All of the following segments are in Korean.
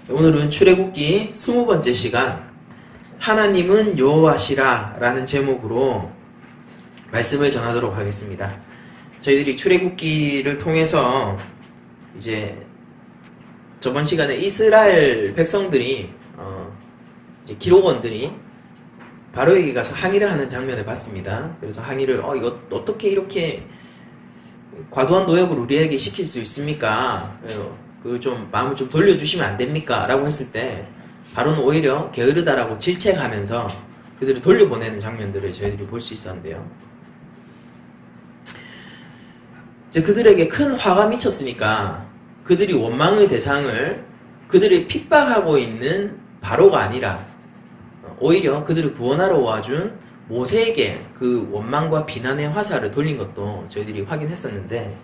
오늘은 출애굽기 20번째 시간 하나님은 여호와시라 라는 제목으로 말씀을 전하도록 하겠습니다. 저희들이 출애굽기를 통해서 이제 저번 시간에 이스라엘 백성들이 이제 기록원들이 바로에게 가서 항의를 하는 장면을 봤습니다. 그래서 항의를 이거 어떻게 이렇게 과도한 노역을 우리에게 시킬 수 있습니까? 그 좀 마음을 좀 돌려주시면 안 됩니까? 라고 했을 때 바로는 오히려 게으르다라고 질책하면서 그들을 돌려보내는 장면들을 저희들이 볼 수 있었는데요. 이제 그들에게 큰 화가 미쳤으니까 그들이 원망의 대상을 그들을 핍박하고 있는 바로가 아니라 오히려 그들을 구원하러 와준 모세에게 그 원망과 비난의 화살을 돌린 것도 저희들이 확인했었는데,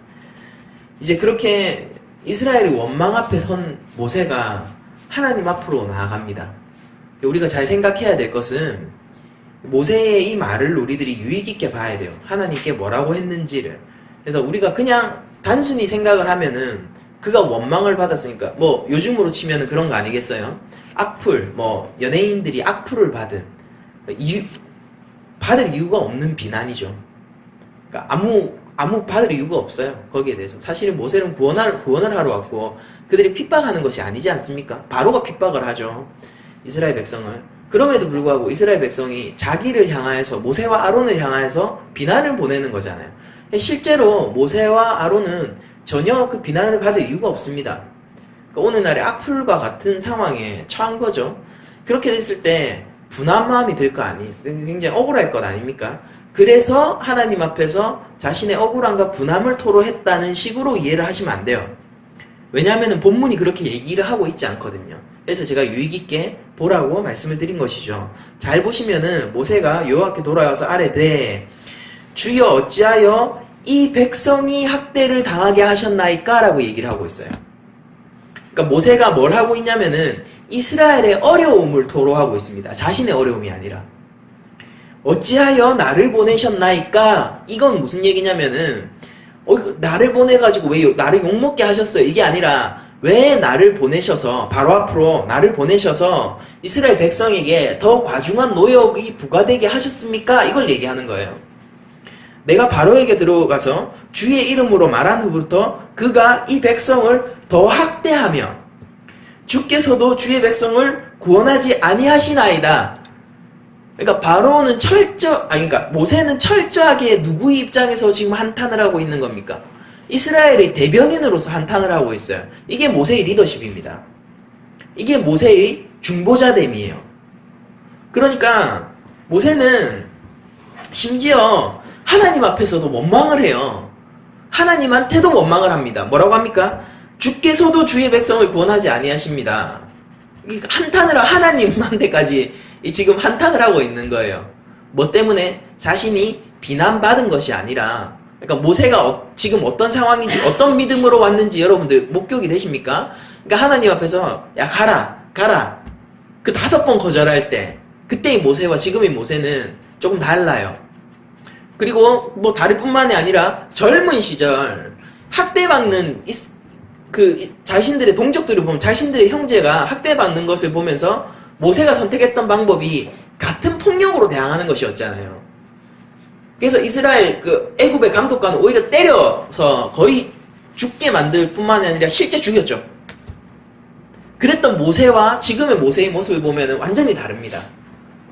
이제 그렇게 이스라엘의 원망 앞에 선 모세가 하나님 앞으로 나아갑니다. 우리가 잘 생각해야 될 것은 모세의 이 말을 우리들이 유익 있게 봐야 돼요. 하나님께 뭐라고 했는지를. 그래서 우리가 그냥 단순히 생각을 하면은 그가 원망을 받았으니까, 뭐 요즘으로 치면은 그런 거 아니겠어요? 악플, 연예인들이 악플을 받을 이유가 없는 비난이죠. 그러니까 아무 받을 이유가 없어요. 거기에 대해서. 사실은 모세는 구원을 하러 왔고 그들이 핍박하는 것이 아니지 않습니까? 바로가 핍박을 하죠. 이스라엘 백성을. 그럼에도 불구하고 이스라엘 백성이 자기를 향하여서, 모세와 아론을 향하여서 비난을 보내는 거잖아요. 실제로 모세와 아론은 전혀 그 비난을 받을 이유가 없습니다. 그러니까 오늘날의 악플과 같은 상황에 처한 거죠. 그렇게 됐을 때 분한 마음이 들 거 아니, 굉장히 억울할 것 아닙니까? 그래서 하나님 앞에서 자신의 억울함과 분함을 토로했다는 식으로 이해를 하시면 안 돼요. 왜냐하면 본문이 그렇게 얘기를 하고 있지 않거든요. 그래서 제가 유익 있게 보라고 말씀을 드린 것이죠. 잘 보시면은 모세가 여호와께 돌아와서 아뢰되 주여 어찌하여 이 백성이 학대를 당하게 하셨나이까? 라고 얘기를 하고 있어요. 그러니까 모세가 뭘 하고 있냐면은 이스라엘의 어려움을 토로하고 있습니다. 자신의 어려움이 아니라. 어찌하여 나를 보내셨나이까? 이건 무슨 얘기냐면은 나를 보내가지고 왜 나를 욕먹게 하셨어요? 이게 아니라 왜 나를 보내셔서, 바로 앞으로 나를 보내셔서 이스라엘 백성에게 더 과중한 노역이 부과되게 하셨습니까? 이걸 얘기하는 거예요. 내가 바로에게 들어가서 주의 이름으로 말한 후부터 그가 이 백성을 더 학대하며 주께서도 주의 백성을 구원하지 아니하시나이다. 그러니까 바로는 그러니까 모세는 철저하게 누구의 입장에서 지금 한탄을 하고 있는 겁니까? 이스라엘의 대변인으로서 한탄을 하고 있어요. 이게 모세의 리더십입니다. 이게 모세의 중보자됨이에요. 그러니까 모세는 심지어 하나님 앞에서도 원망을 해요. 하나님한테도 원망을 합니다. 뭐라고 합니까? 주께서도 주의 백성을 구원하지 아니하십니다. 하나님한테까지 지금 한탄을 하고 있는 거예요. 뭐 때문에? 자신이 비난받은 것이 아니라, 그러니까 모세가 지금 어떤 상황인지, 어떤 믿음으로 왔는지 여러분들 목격이 되십니까? 그러니까 하나님 앞에서 야 가라 그 5번 거절할 때, 그때의 모세와 지금의 모세는 조금 달라요. 그리고 뭐 다를 뿐만이 아니라 젊은 시절 학대받는 자신들의 동족들을 보면 자신들의 형제가 학대받는 것을 보면서 모세가 선택했던 방법이 같은 폭력으로 대항하는 것이었잖아요. 그래서 이스라엘 애굽의 감독관은 오히려 때려서 거의 죽게 만들 뿐만이 아니라 실제 죽였죠. 그랬던 모세와 지금의 모세의 모습을 보면 완전히 다릅니다.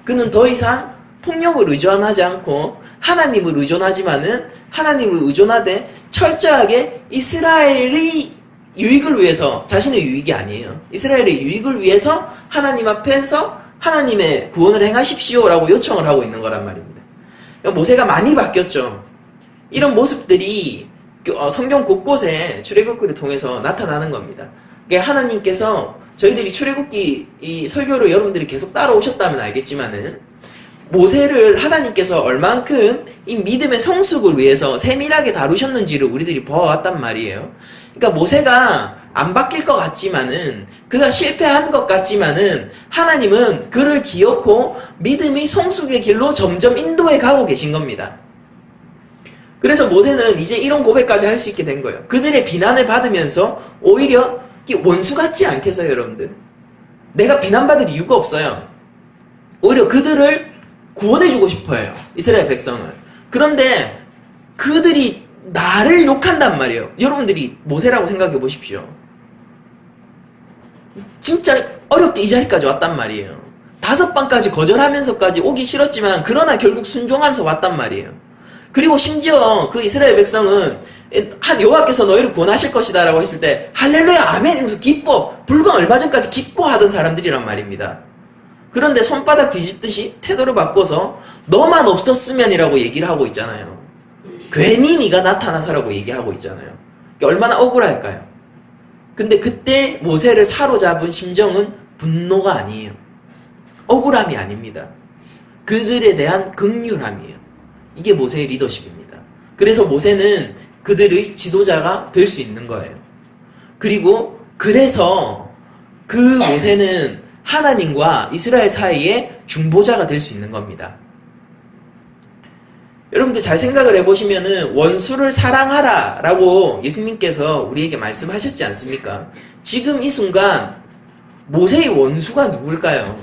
그는 더 이상 폭력을 의존하지 않고 하나님을 의존하지만은 하나님을 의존하되 철저하게 이스라엘의 유익을 위해서, 자신의 유익이 아니에요. 이스라엘의 유익을 위해서 하나님 앞에서 하나님의 구원을 행하십시오라고 요청을 하고 있는 거란 말입니다. 모세가 많이 바뀌었죠. 이런 모습들이 성경 곳곳에 출애굽기를 통해서 나타나는 겁니다. 하나님께서 저희들이 출애굽기 이 설교를 여러분들이 계속 따라오셨다면 알겠지만은 모세를 하나님께서 얼만큼 이 믿음의 성숙을 위해서 세밀하게 다루셨는지를 우리들이 보아왔단 말이에요. 그러니까 모세가 안 바뀔 것 같지만은, 그가 실패한 것 같지만은 하나님은 그를 기어코 믿음의 성숙의 길로 점점 인도해 가고 계신 겁니다. 그래서 모세는 이제 이런 고백까지 할 수 있게 된 거예요. 그들의 비난을 받으면서 오히려 원수 같지 않겠어요, 여러분들? 내가 비난받을 이유가 없어요. 오히려 그들을 구원해주고 싶어요. 이스라엘 백성을. 그런데 그들이 나를 욕한단 말이에요. 여러분들이 모세라고 생각해 보십시오. 진짜 어렵게 이 자리까지 왔단 말이에요. 5번까지 거절하면서까지 오기 싫었지만 그러나 결국 순종하면서 왔단 말이에요. 그리고 심지어 그 이스라엘 백성은 한 여호와께서 너희를 구원하실 것이다 라고 했을 때 할렐루야 아멘 이러면서 기뻐, 불과 얼마 전까지 기뻐하던 사람들이란 말입니다. 그런데 손바닥 뒤집듯이 태도를 바꿔서 너만 없었으면이라고 얘기를 하고 있잖아요. 괜히 네가 나타나서라고 얘기하고 있잖아요. 얼마나 억울할까요? 근데 그때 모세를 사로잡은 심정은 분노가 아니에요. 억울함이 아닙니다. 그들에 대한 긍휼함이에요. 이게 모세의 리더십입니다. 그래서 모세는 그들의 지도자가 될 수 있는 거예요. 그리고 그래서 그 모세는 하나님과 이스라엘 사이에 중보자가 될 수 있는 겁니다. 여러분들 잘 생각을 해보시면은 원수를 사랑하라 라고 예수님께서 우리에게 말씀하셨지 않습니까? 지금 이 순간 모세의 원수가 누굴까요?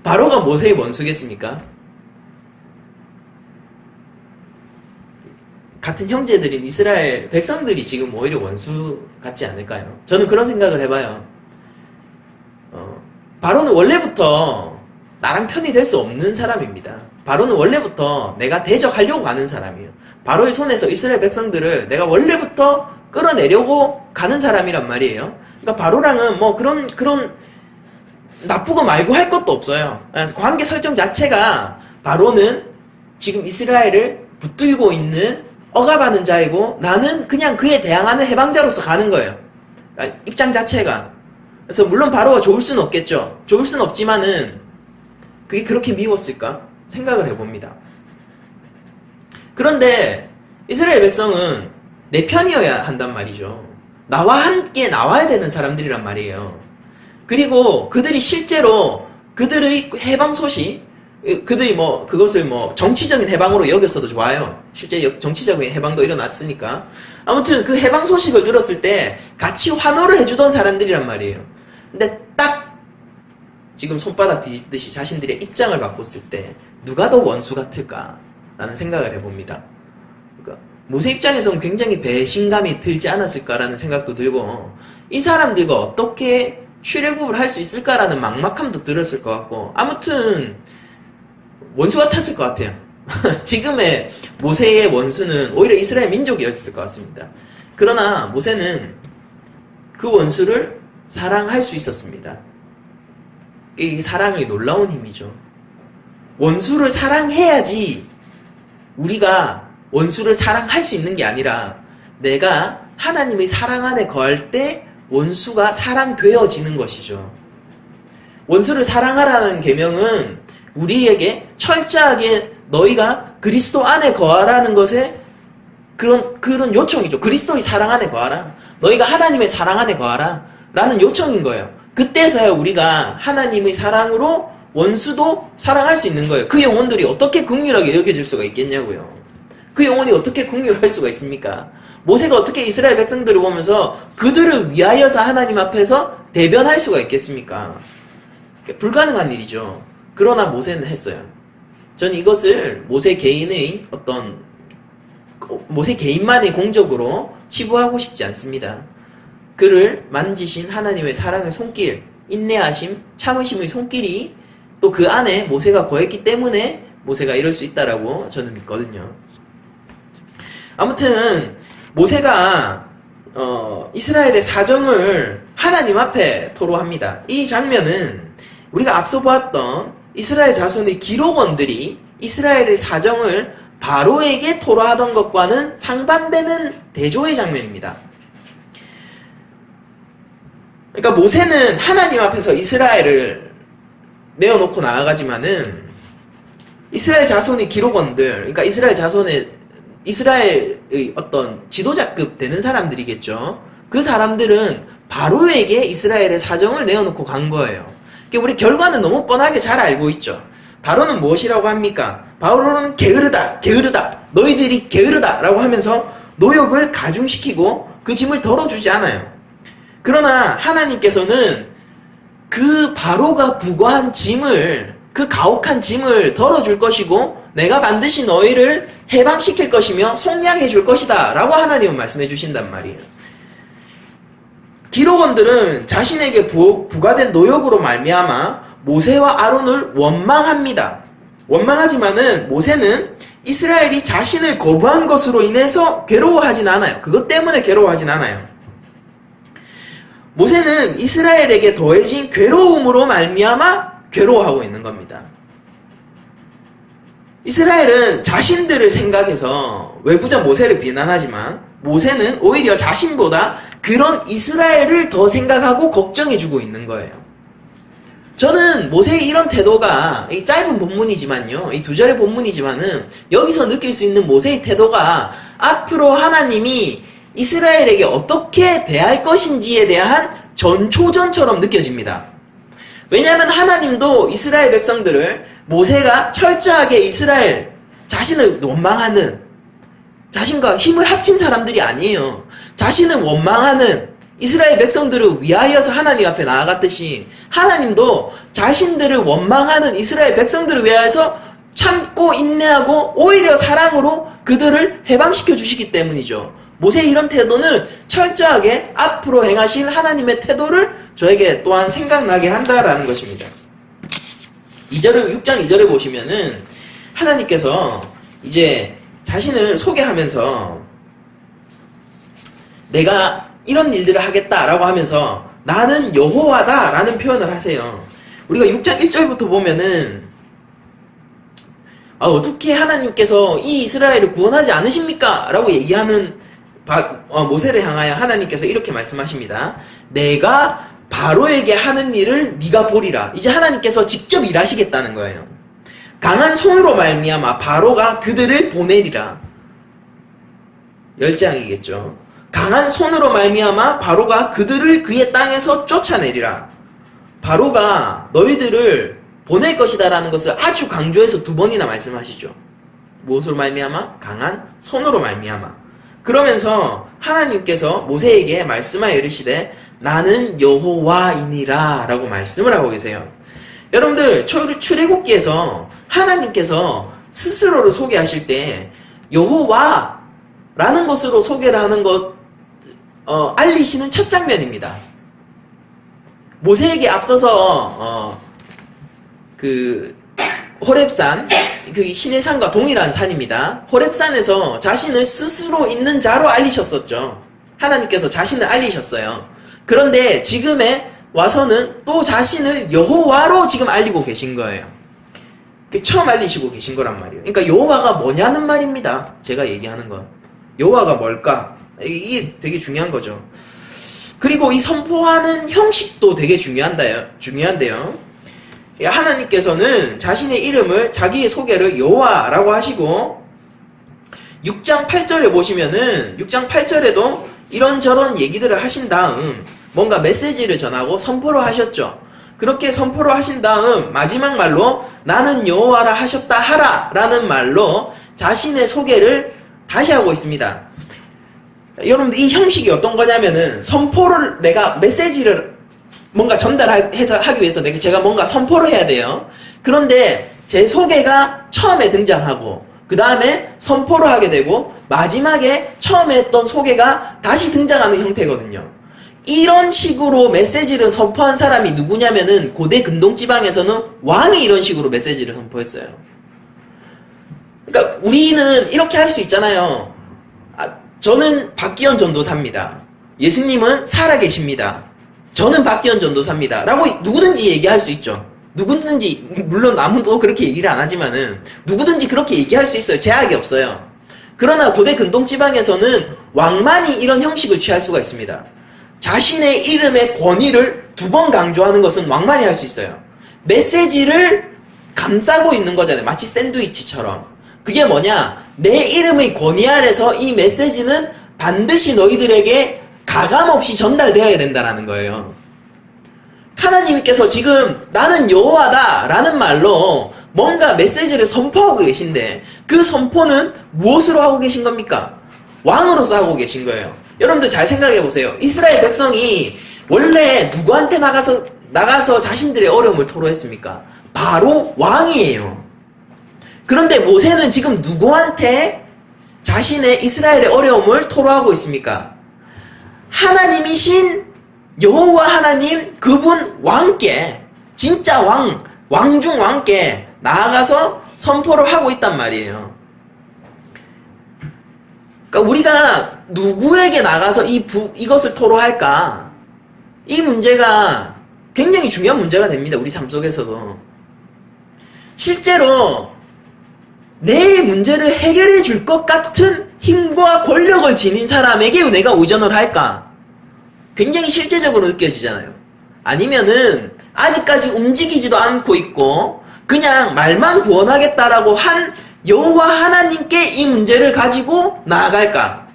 바로가 모세의 원수겠습니까? 같은 형제들인 이스라엘 백성들이 지금 오히려 원수 같지 않을까요? 저는 그런 생각을 해봐요. 바로는 원래부터 나랑 편이 될 수 없는 사람입니다. 바로는 원래부터 내가 대적하려고 가는 사람이에요. 바로의 손에서 이스라엘 백성들을 내가 원래부터 끌어내려고 가는 사람이란 말이에요. 그러니까 바로랑은 뭐 그런 나쁘고 말고 할 것도 없어요. 그래서 관계 설정 자체가 바로는 지금 이스라엘을 붙들고 있는 억압하는 자이고 나는 그냥 그에 대항하는 해방자로서 가는 거예요. 그러니까 입장 자체가. 그래서 물론 바로가 좋을 수는 없겠죠. 좋을 수는 없지만은 그게 그렇게 미웠을까? 생각을 해봅니다. 그런데 이스라엘 백성은 내 편이어야 한단 말이죠. 나와 함께 나와야 되는 사람들이란 말이에요. 그리고 그들이 실제로 그들의 해방 소식, 그들이 그것을 정치적인 해방으로 여겼어도 좋아요. 실제 정치적인 해방도 일어났으니까. 아무튼 그 해방 소식을 들었을 때 같이 환호를 해주던 사람들이란 말이에요. 근데 딱 지금 손바닥 뒤집듯이 자신들의 입장을 바꿨을 때 누가 더 원수 같을까? 라는 생각을 해봅니다. 그러니까 모세 입장에서는 굉장히 배신감이 들지 않았을까라는 생각도 들고 이 사람들과 어떻게 출애굽을 할 수 있을까라는 막막함도 들었을 것 같고 아무튼 원수 같았을 것 같아요. 지금의 모세의 원수는 오히려 이스라엘 민족이었을 것 같습니다. 그러나 모세는 그 원수를 사랑할 수 있었습니다. 이 사랑의 놀라운 힘이죠. 원수를 사랑해야지 우리가 원수를 사랑할 수 있는 게 아니라 내가 하나님의 사랑 안에 거할 때 원수가 사랑되어지는 것이죠. 원수를 사랑하라는 계명은 우리에게 철저하게 너희가 그리스도 안에 거하라는 것에 그런 요청이죠. 그리스도의 사랑 안에 거하라. 너희가 하나님의 사랑 안에 거하라. 라는 요청인 거예요. 그때서야 우리가 하나님의 사랑으로 원수도 사랑할 수 있는 거예요. 그 영혼들이 어떻게 긍휼하게 여겨질 수가 있겠냐고요. 그 영혼이 어떻게 긍휼할 수가 있습니까? 모세가 어떻게 이스라엘 백성들을 보면서 그들을 위하여서 하나님 앞에서 대변할 수가 있겠습니까? 불가능한 일이죠. 그러나 모세는 했어요. 저는 이것을 모세 개인만의 공적으로 치부하고 싶지 않습니다. 그를 만지신 하나님의 사랑의 손길, 인내하심, 참으심의 손길이 또 그 안에 모세가 거했기 때문에 모세가 이럴 수 있다라고 저는 믿거든요. 아무튼 모세가 이스라엘의 사정을 하나님 앞에 토로합니다. 이 장면은 우리가 앞서 보았던 이스라엘 자손의 기록원들이 이스라엘의 사정을 바로에게 토로하던 것과는 상반되는 대조의 장면입니다. 그러니까 모세는 하나님 앞에서 이스라엘을 내어놓고 나아가지만은 이스라엘 자손의 기록원들, 그러니까 이스라엘의 어떤 지도자급 되는 사람들이겠죠. 그 사람들은 바로에게 이스라엘의 사정을 내어놓고 간 거예요. 그러니까 우리 결과는 너무 뻔하게 잘 알고 있죠. 바로는 무엇이라고 합니까? 바로는 게으르다, 너희들이 게으르다 라고 하면서 노역을 가중시키고 그 짐을 덜어주지 않아요. 그러나 하나님께서는 그 바로가 부과한 짐을, 그 가혹한 짐을 덜어줄 것이고 내가 반드시 너희를 해방시킬 것이며 속량해 줄 것이다 라고 하나님은 말씀해 주신단 말이에요. 기록원들은 자신에게 부과된 노역으로 말미암아 모세와 아론을 원망합니다. 원망하지만은 모세는 이스라엘이 자신을 거부한 것으로 인해서 괴로워하진 않아요. 그것 때문에 괴로워하진 않아요. 모세는 이스라엘에게 더해진 괴로움으로 말미암아 괴로워하고 있는 겁니다. 이스라엘은 자신들을 생각해서 외부자 모세를 비난하지만 모세는 오히려 자신보다 그런 이스라엘을 더 생각하고 걱정해주고 있는 거예요. 저는 모세의 이런 태도가, 이 짧은 본문이지만요, 이 2절의 본문이지만은 여기서 느낄 수 있는 모세의 태도가 앞으로 하나님이 이스라엘에게 어떻게 대할 것인지에 대한 전초전처럼 느껴집니다. 왜냐하면 하나님도 이스라엘 백성들을 모세가 철저하게 이스라엘 자신을 원망하는, 자신과 힘을 합친 사람들이 아니에요. 자신을 원망하는 이스라엘 백성들을 위하여서 하나님 앞에 나아갔듯이 하나님도 자신들을 원망하는 이스라엘 백성들을 위하여서 참고 인내하고 오히려 사랑으로 그들을 해방시켜 주시기 때문이죠. 모세의 이런 태도는 철저하게 앞으로 행하실 하나님의 태도를 저에게 또한 생각나게 한다라는 것입니다. 6장 2절에 보시면은 하나님께서 이제 자신을 소개하면서 내가 이런 일들을 하겠다라고 하면서 나는 여호와다 라는 표현을 하세요. 우리가 6장 1절부터 보면은 어떻게 하나님께서 이 이스라엘을 구원하지 않으십니까? 라고 얘기하는 모세를 향하여 하나님께서 이렇게 말씀하십니다. 내가 바로에게 하는 일을 네가 보리라. 이제 하나님께서 직접 일하시겠다는 거예요. 강한 손으로 말미암아 바로가 그들을 보내리라. 열장이겠죠. 강한 손으로 말미암아 바로가 그들을 그의 땅에서 쫓아내리라. 바로가 너희들을 보낼 것이다 라는 것을 아주 강조해서 2번이나 말씀하시죠. 무엇으로 말미암아? 강한 손으로 말미암아. 그러면서 하나님께서 모세에게 말씀하여 이르시되 나는 여호와이니라 라고 말씀을 하고 계세요. 여러분들 출애굽기에서 하나님께서 스스로를 소개하실 때 여호와 라는 것으로 소개를 하는 것 알리시는 첫 장면입니다. 모세에게 앞서서 호렙산, 그 신의 산과 동일한 산입니다. 호렙산에서 자신을 스스로 있는 자로 알리셨었죠. 하나님께서 자신을 알리셨어요. 그런데 지금에 와서는 또 자신을 여호와로 지금 알리고 계신 거예요. 처음 알리시고 계신 거란 말이에요. 그러니까 여호와가 뭐냐는 말입니다. 제가 얘기하는 건. 여호와가 뭘까? 이게 되게 중요한 거죠. 그리고 이 선포하는 형식도 되게 중요한데요. 하나님께서는 자신의 이름을, 자기의 소개를 여호와라고 하시고 6장 8절에 보시면은 6장 8절에도 이런저런 얘기들을 하신 다음 뭔가 메시지를 전하고 선포를 하셨죠. 그렇게 선포를 하신 다음 마지막 말로 나는 여호와라 하셨다 하라 라는 말로 자신의 소개를 다시 하고 있습니다. 여러분들 이 형식이 어떤 거냐면은 선포를 내가 메시지를 뭔가 전달해서 하기 위해서 제가 뭔가 선포를 해야 돼요. 그런데 제 소개가 처음에 등장하고 그 다음에 선포를 하게 되고 마지막에 처음에 했던 소개가 다시 등장하는 형태거든요. 이런 식으로 메시지를 선포한 사람이 누구냐면은 고대 근동지방에서는 왕이 이런 식으로 메시지를 선포했어요. 그러니까 우리는 이렇게 할 수 있잖아요. 저는 박기현 전도사입니다. 예수님은 살아계십니다. 저는 박기현 전도사입니다. 라고 누구든지 얘기할 수 있죠. 누구든지, 물론 아무도 그렇게 얘기를 안 하지만은 누구든지 그렇게 얘기할 수 있어요. 제약이 없어요. 그러나 고대 근동지방에서는 왕만이 이런 형식을 취할 수가 있습니다. 자신의 이름의 권위를 2번 강조하는 것은 왕만이 할 수 있어요. 메시지를 감싸고 있는 거잖아요. 마치 샌드위치처럼. 그게 뭐냐? 내 이름의 권위 아래서 이 메시지는 반드시 너희들에게 가감없이 전달되어야 된다는 거예요. 하나님께서 지금 나는 여호와다 라는 말로 뭔가 메시지를 선포하고 계신데 그 선포는 무엇으로 하고 계신 겁니까? 왕으로서 하고 계신 거예요. 여러분들 잘 생각해 보세요. 이스라엘 백성이 원래 누구한테 나가서 자신들의 어려움을 토로했습니까? 바로 왕이에요. 그런데 모세는 지금 누구한테 자신의 이스라엘의 어려움을 토로하고 있습니까? 하나님이신 여호와 하나님 그분 왕께, 진짜 왕중 왕께 나아가서 선포를 하고 있단 말이에요. 그러니까 우리가 누구에게 나가서 이것을 토로할까? 이 문제가 굉장히 중요한 문제가 됩니다. 우리 삶 속에서도. 실제로 내 문제를 해결해 줄 것 같은 힘과 권력을 지닌 사람에게 내가 의존을 할까? 굉장히 실제적으로 느껴지잖아요. 아니면은 아직까지 움직이지도 않고 있고 그냥 말만 구원하겠다라고 한 여호와 하나님께 이 문제를 가지고 나아갈까?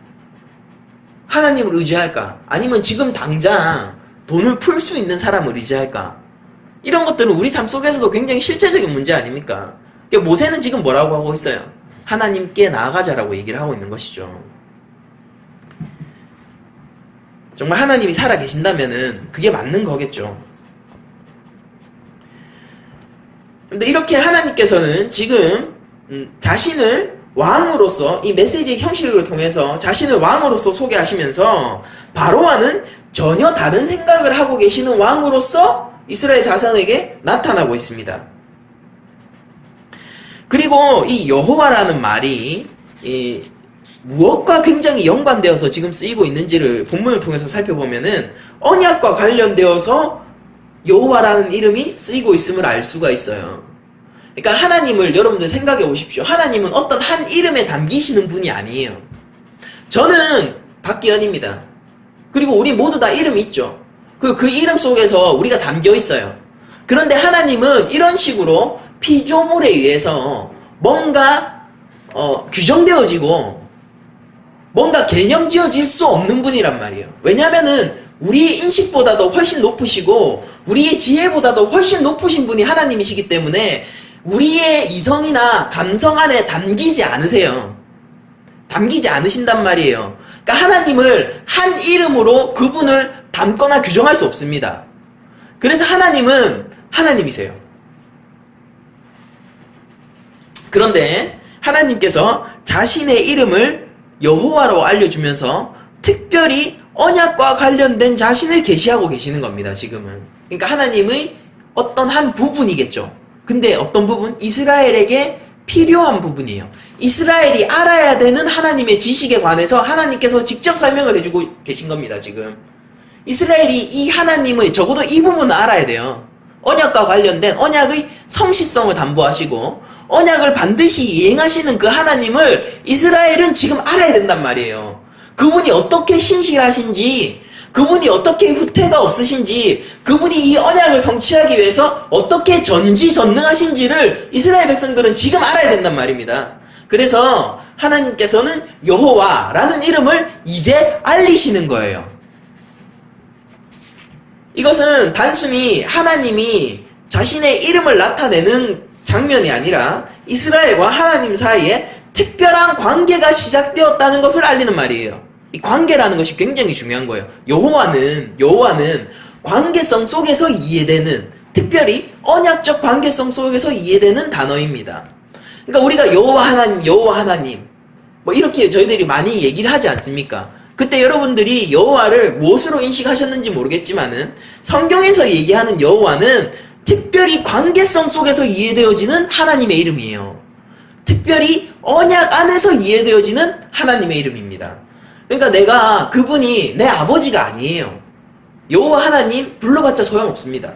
하나님을 의지할까? 아니면 지금 당장 돈을 풀 수 있는 사람을 의지할까? 이런 것들은 우리 삶 속에서도 굉장히 실제적인 문제 아닙니까? 그러니까 모세는 지금 뭐라고 하고 있어요? 하나님께 나아가자라고 얘기를 하고 있는 것이죠. 정말 하나님이 살아계신다면은 그게 맞는 거겠죠. 근데 이렇게 하나님께서는 지금 자신을 왕으로서 이 메시지 형식을 통해서 자신을 왕으로서 소개하시면서 바로와는 전혀 다른 생각을 하고 계시는 왕으로서 이스라엘 자손에게 나타나고 있습니다. 그리고 이 여호와라는 말이 무엇과 굉장히 연관되어서 지금 쓰이고 있는지를 본문을 통해서 살펴보면은 언약과 관련되어서 여호와라는 이름이 쓰이고 있음을 알 수가 있어요. 그러니까 하나님을 여러분들 생각해 보십시오. 하나님은 어떤 한 이름에 담기시는 분이 아니에요. 저는 박기현입니다. 그리고 우리 모두 다 이름이 있죠. 그 이름 속에서 우리가 담겨 있어요. 그런데 하나님은 이런 식으로 피조물에 의해서 뭔가 규정되어지고 뭔가 개념 지어질 수 없는 분이란 말이에요. 왜냐하면은 우리의 인식보다도 훨씬 높으시고 우리의 지혜보다도 훨씬 높으신 분이 하나님이시기 때문에 우리의 이성이나 감성 안에 담기지 않으세요. 담기지 않으신단 말이에요. 그러니까 하나님을 한 이름으로 그분을 담거나 규정할 수 없습니다. 그래서 하나님은 하나님이세요. 그런데 하나님께서 자신의 이름을 여호와로 알려주면서 특별히 언약과 관련된 자신을 계시하고 계시는 겁니다. 지금은. 그러니까 하나님의 어떤 한 부분이겠죠. 근데 어떤 부분? 이스라엘에게 필요한 부분이에요. 이스라엘이 알아야 되는 하나님의 지식에 관해서 하나님께서 직접 설명을 해주고 계신 겁니다. 지금 이스라엘이 이 하나님의 적어도 이 부분을 알아야 돼요. 언약과 관련된 언약의 성실성을 담보하시고 언약을 반드시 이행하시는 그 하나님을 이스라엘은 지금 알아야 된단 말이에요. 그분이 어떻게 신실하신지, 그분이 어떻게 후퇴가 없으신지, 그분이 이 언약을 성취하기 위해서 어떻게 전지전능하신지를 이스라엘 백성들은 지금 알아야 된단 말입니다. 그래서 하나님께서는 여호와라는 이름을 이제 알리시는 거예요. 이것은 단순히 하나님이 자신의 이름을 나타내는 장면이 아니라 이스라엘과 하나님 사이에 특별한 관계가 시작되었다는 것을 알리는 말이에요. 이 관계라는 것이 굉장히 중요한 거예요. 여호와는 관계성 속에서 이해되는, 특별히 언약적 관계성 속에서 이해되는 단어입니다. 그러니까 우리가 여호와 하나님 뭐 이렇게 저희들이 많이 얘기를 하지 않습니까? 그때 여러분들이 여호와를 무엇으로 인식하셨는지 모르겠지만은 성경에서 얘기하는 여호와는 특별히 관계성 속에서 이해되어지는 하나님의 이름이에요. 특별히 언약 안에서 이해되어지는 하나님의 이름입니다. 그러니까 그분이 내 아버지가 아니에요. 여호와 하나님 불러봤자 소용없습니다.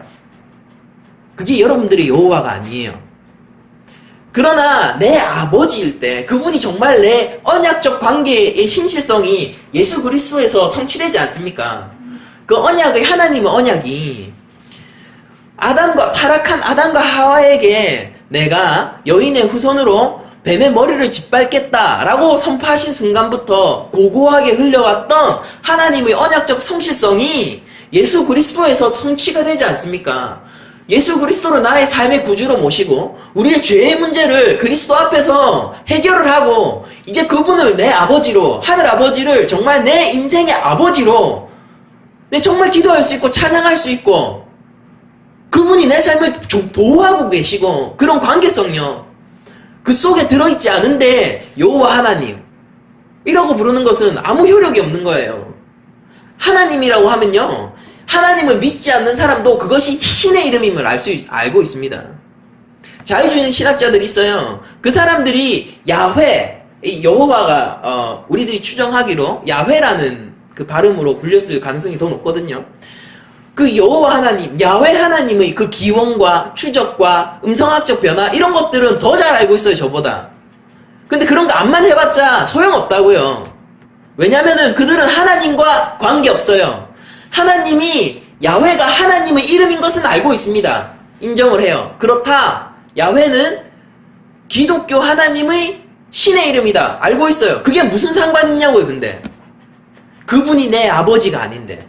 그게 여러분들의 여호와가 아니에요. 그러나 내 아버지일 때 그분이 정말 내 언약적 관계의 신실성이 예수 그리스도에서 성취되지 않습니까? 그 언약의 하나님의 언약이 타락한 아담과 하와에게 내가 여인의 후손으로 뱀의 머리를 짓밟겠다라고 선포하신 순간부터 고고하게 흘려왔던 하나님의 언약적 성실성이 예수 그리스도에서 성취가 되지 않습니까? 예수 그리스도를 나의 삶의 구주로 모시고 우리의 죄의 문제를 그리스도 앞에서 해결을 하고 이제 그분을 내 아버지로, 하늘 아버지를 정말 내 인생의 아버지로, 내 정말 기도할 수 있고 찬양할 수 있고 그분이 내 삶을 보호하고 계시고 그런 관계성요. 그 속에 들어있지 않은데 여호와 하나님 이라고 부르는 것은 아무 효력이 없는 거예요. 하나님이라고 하면요. 하나님을 믿지 않는 사람도 그것이 신의 이름임을 알고 있습니다. 자유주의 신학자들이 있어요. 그 사람들이 야훼, 여호와가 우리들이 추정하기로 야훼라는 그 발음으로 불렸을 가능성이 더 높거든요. 그 여호와 하나님, 야훼 하나님의 그 기원과 추적과 음성학적 변화 이런 것들은 더 잘 알고 있어요, 저보다. 근데 그런 거 암만 해봤자 소용없다고요. 왜냐면은 그들은 하나님과 관계없어요. 하나님이 야훼가 하나님의 이름인 것은 알고 있습니다. 인정을 해요. 그렇다. 야훼는 기독교 하나님의 신의 이름이다. 알고 있어요. 그게 무슨 상관이 있냐고요, 근데. 그분이 내 아버지가 아닌데.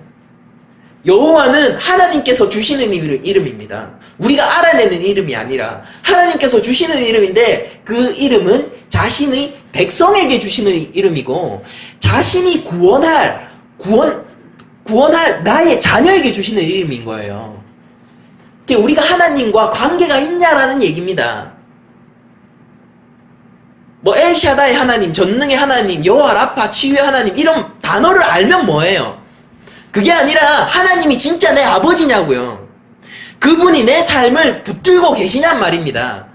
여호와는 하나님께서 주시는 이름입니다. 우리가 알아내는 이름이 아니라 하나님께서 주시는 이름인데 그 이름은 자신의 백성에게 주시는 이름이고 자신이 구원할 나의 자녀에게 주시는 이름인 거예요. 우리가 하나님과 관계가 있냐라는 얘기입니다. 뭐 엘샤다의 하나님, 전능의 하나님, 여호와 라파, 치유의 하나님 이런 단어를 알면 뭐예요? 그게 아니라 하나님이 진짜 내 아버지냐고요. 그분이 내 삶을 붙들고 계시냔 말입니다.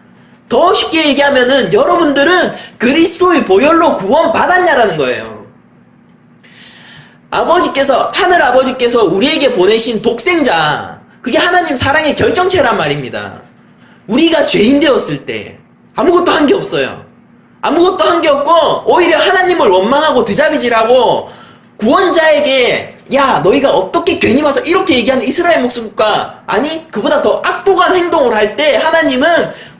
더 쉽게 얘기하면은 여러분들은 그리스도의 보혈로 구원 받았냐라는 거예요. 하늘 아버지께서 우리에게 보내신 독생자, 그게 하나님 사랑의 결정체란 말입니다. 우리가 죄인 되었을 때 아무것도 한 게 없어요. 아무것도 한 게 없고 오히려 하나님을 원망하고 드자비질하고 구원자에게 야 너희가 어떻게 괜히 와서 이렇게 얘기하는 이스라엘 목숨과 아니 그보다 더 악독한 행동을 할 때 하나님은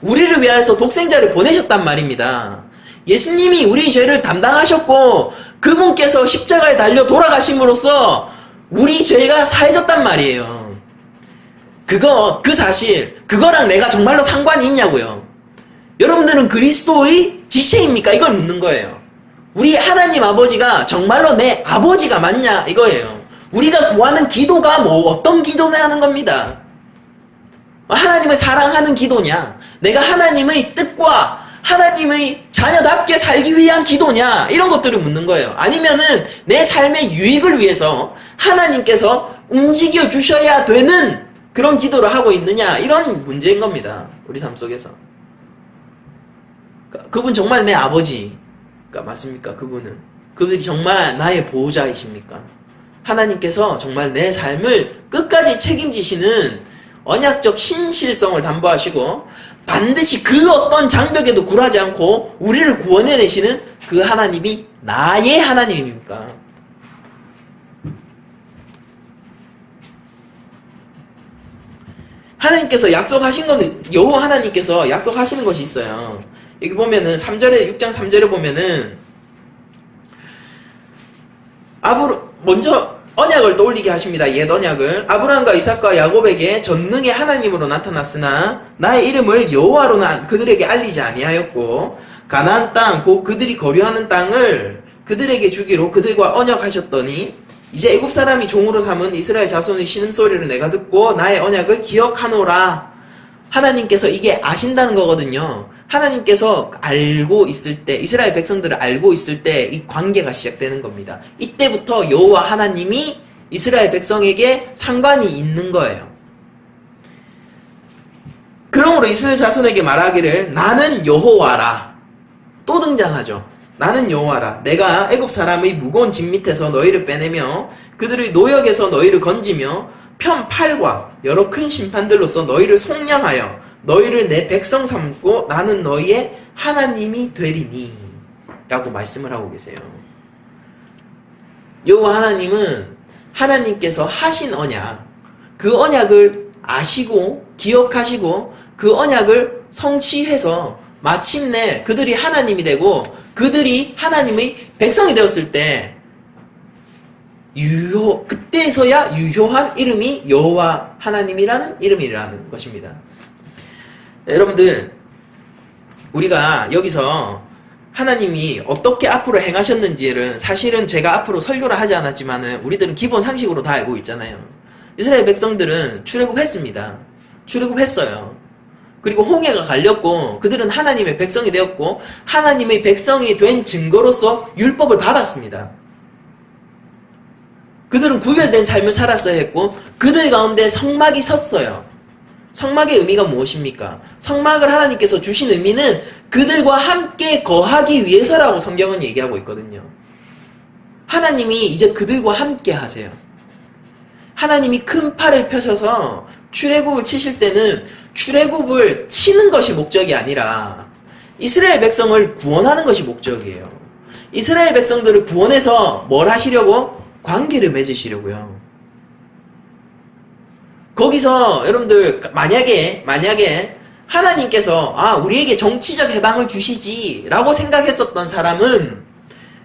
우리를 위하여서 독생자를 보내셨단 말입니다. 예수님이 우리 죄를 담당하셨고 그분께서 십자가에 달려 돌아가심으로써 우리 죄가 사해졌단 말이에요. 그 사실 그거랑 내가 정말로 상관이 있냐고요. 여러분들은 그리스도의 지체입니까? 이걸 묻는 거예요. 우리 하나님 아버지가 정말로 내 아버지가 맞냐 이거예요. 우리가 구하는 기도가 어떤 기도냐 하는 겁니다. 하나님을 사랑하는 기도냐, 내가 하나님의 뜻과 하나님의 자녀답게 살기 위한 기도냐 이런 것들을 묻는 거예요. 아니면은 내 삶의 유익을 위해서 하나님께서 움직여 주셔야 되는 그런 기도를 하고 있느냐 이런 문제인 겁니다. 우리 삶 속에서. 그분 정말 내 아버지 맞습니까? 그분이 정말 나의 보호자이십니까? 하나님께서 정말 내 삶을 끝까지 책임지시는 언약적 신실성을 담보하시고 반드시 그 어떤 장벽에도 굴하지 않고 우리를 구원해내시는 그 하나님이 나의 하나님입니까? 하나님께서 약속하신 거는 여호와 하나님께서 약속하시는 것이 있어요. 여기 보면은 6장 3절에 보면은 먼저 언약을 떠올리게 하십니다. 옛 언약을. 아브라함과 이삭과 야곱에게 전능의 하나님으로 나타났으나 나의 이름을 여호와로는 그들에게 알리지 아니하였고 가나안 땅 곧 그들이 거류하는 땅을 그들에게 주기로 그들과 언약하셨더니 이제 애굽 사람이 종으로 삼은 이스라엘 자손의 신음소리를 내가 듣고 나의 언약을 기억하노라. 하나님께서 이게 아신다는 거거든요. 하나님께서 알고 있을 때, 이스라엘 백성들을 알고 있을 때 이 관계가 시작되는 겁니다. 이때부터 여호와 하나님이 이스라엘 백성에게 상관이 있는 거예요. 그러므로 이스라엘 자손에게 말하기를 나는 여호와라. 또 등장하죠. 나는 여호와라. 내가 애굽 사람의 무거운 짐 밑에서 너희를 빼내며 그들의 노역에서 너희를 건지며 편팔과 여러 큰 심판들로서 너희를 속량하여 너희를 내 백성 삼고 나는 너희의 하나님이 되리니 라고 말씀을 하고 계세요. 여호와 하나님은 하나님께서 하신 언약, 그 언약을 아시고 기억하시고 그 언약을 성취해서 마침내 그들이 하나님이 되고 그들이 하나님의 백성이 되었을 때 그때서야 유효한 이름이 여호와 하나님이라는 이름이라는 것입니다. 여러분들, 우리가 여기서 하나님이 어떻게 앞으로 행하셨는지를 사실은 제가 앞으로 설교를 하지 않았지만은 우리들은 기본 상식으로 다 알고 있잖아요. 이스라엘 백성들은 출애굽했습니다. 출애굽했어요. 그리고 홍해가 갈렸고 그들은 하나님의 백성이 되었고 하나님의 백성이 된 증거로서 율법을 받았습니다. 그들은 구별된 삶을 살았어야 했고 그들 가운데 성막이 섰어요. 성막의 의미가 무엇입니까? 성막을 하나님께서 주신 의미는 그들과 함께 거하기 위해서라고 성경은 얘기하고 있거든요. 하나님이 이제 그들과 함께 하세요. 하나님이 큰 팔을 펴셔서 출애굽을 치실 때는 출애굽을 치는 것이 목적이 아니라 이스라엘 백성을 구원하는 것이 목적이에요. 이스라엘 백성들을 구원해서 뭘 하시려고? 관계를 맺으시려고요. 거기서 여러분들 만약에 하나님께서 우리에게 정치적 해방을 주시지 라고 생각했었던 사람은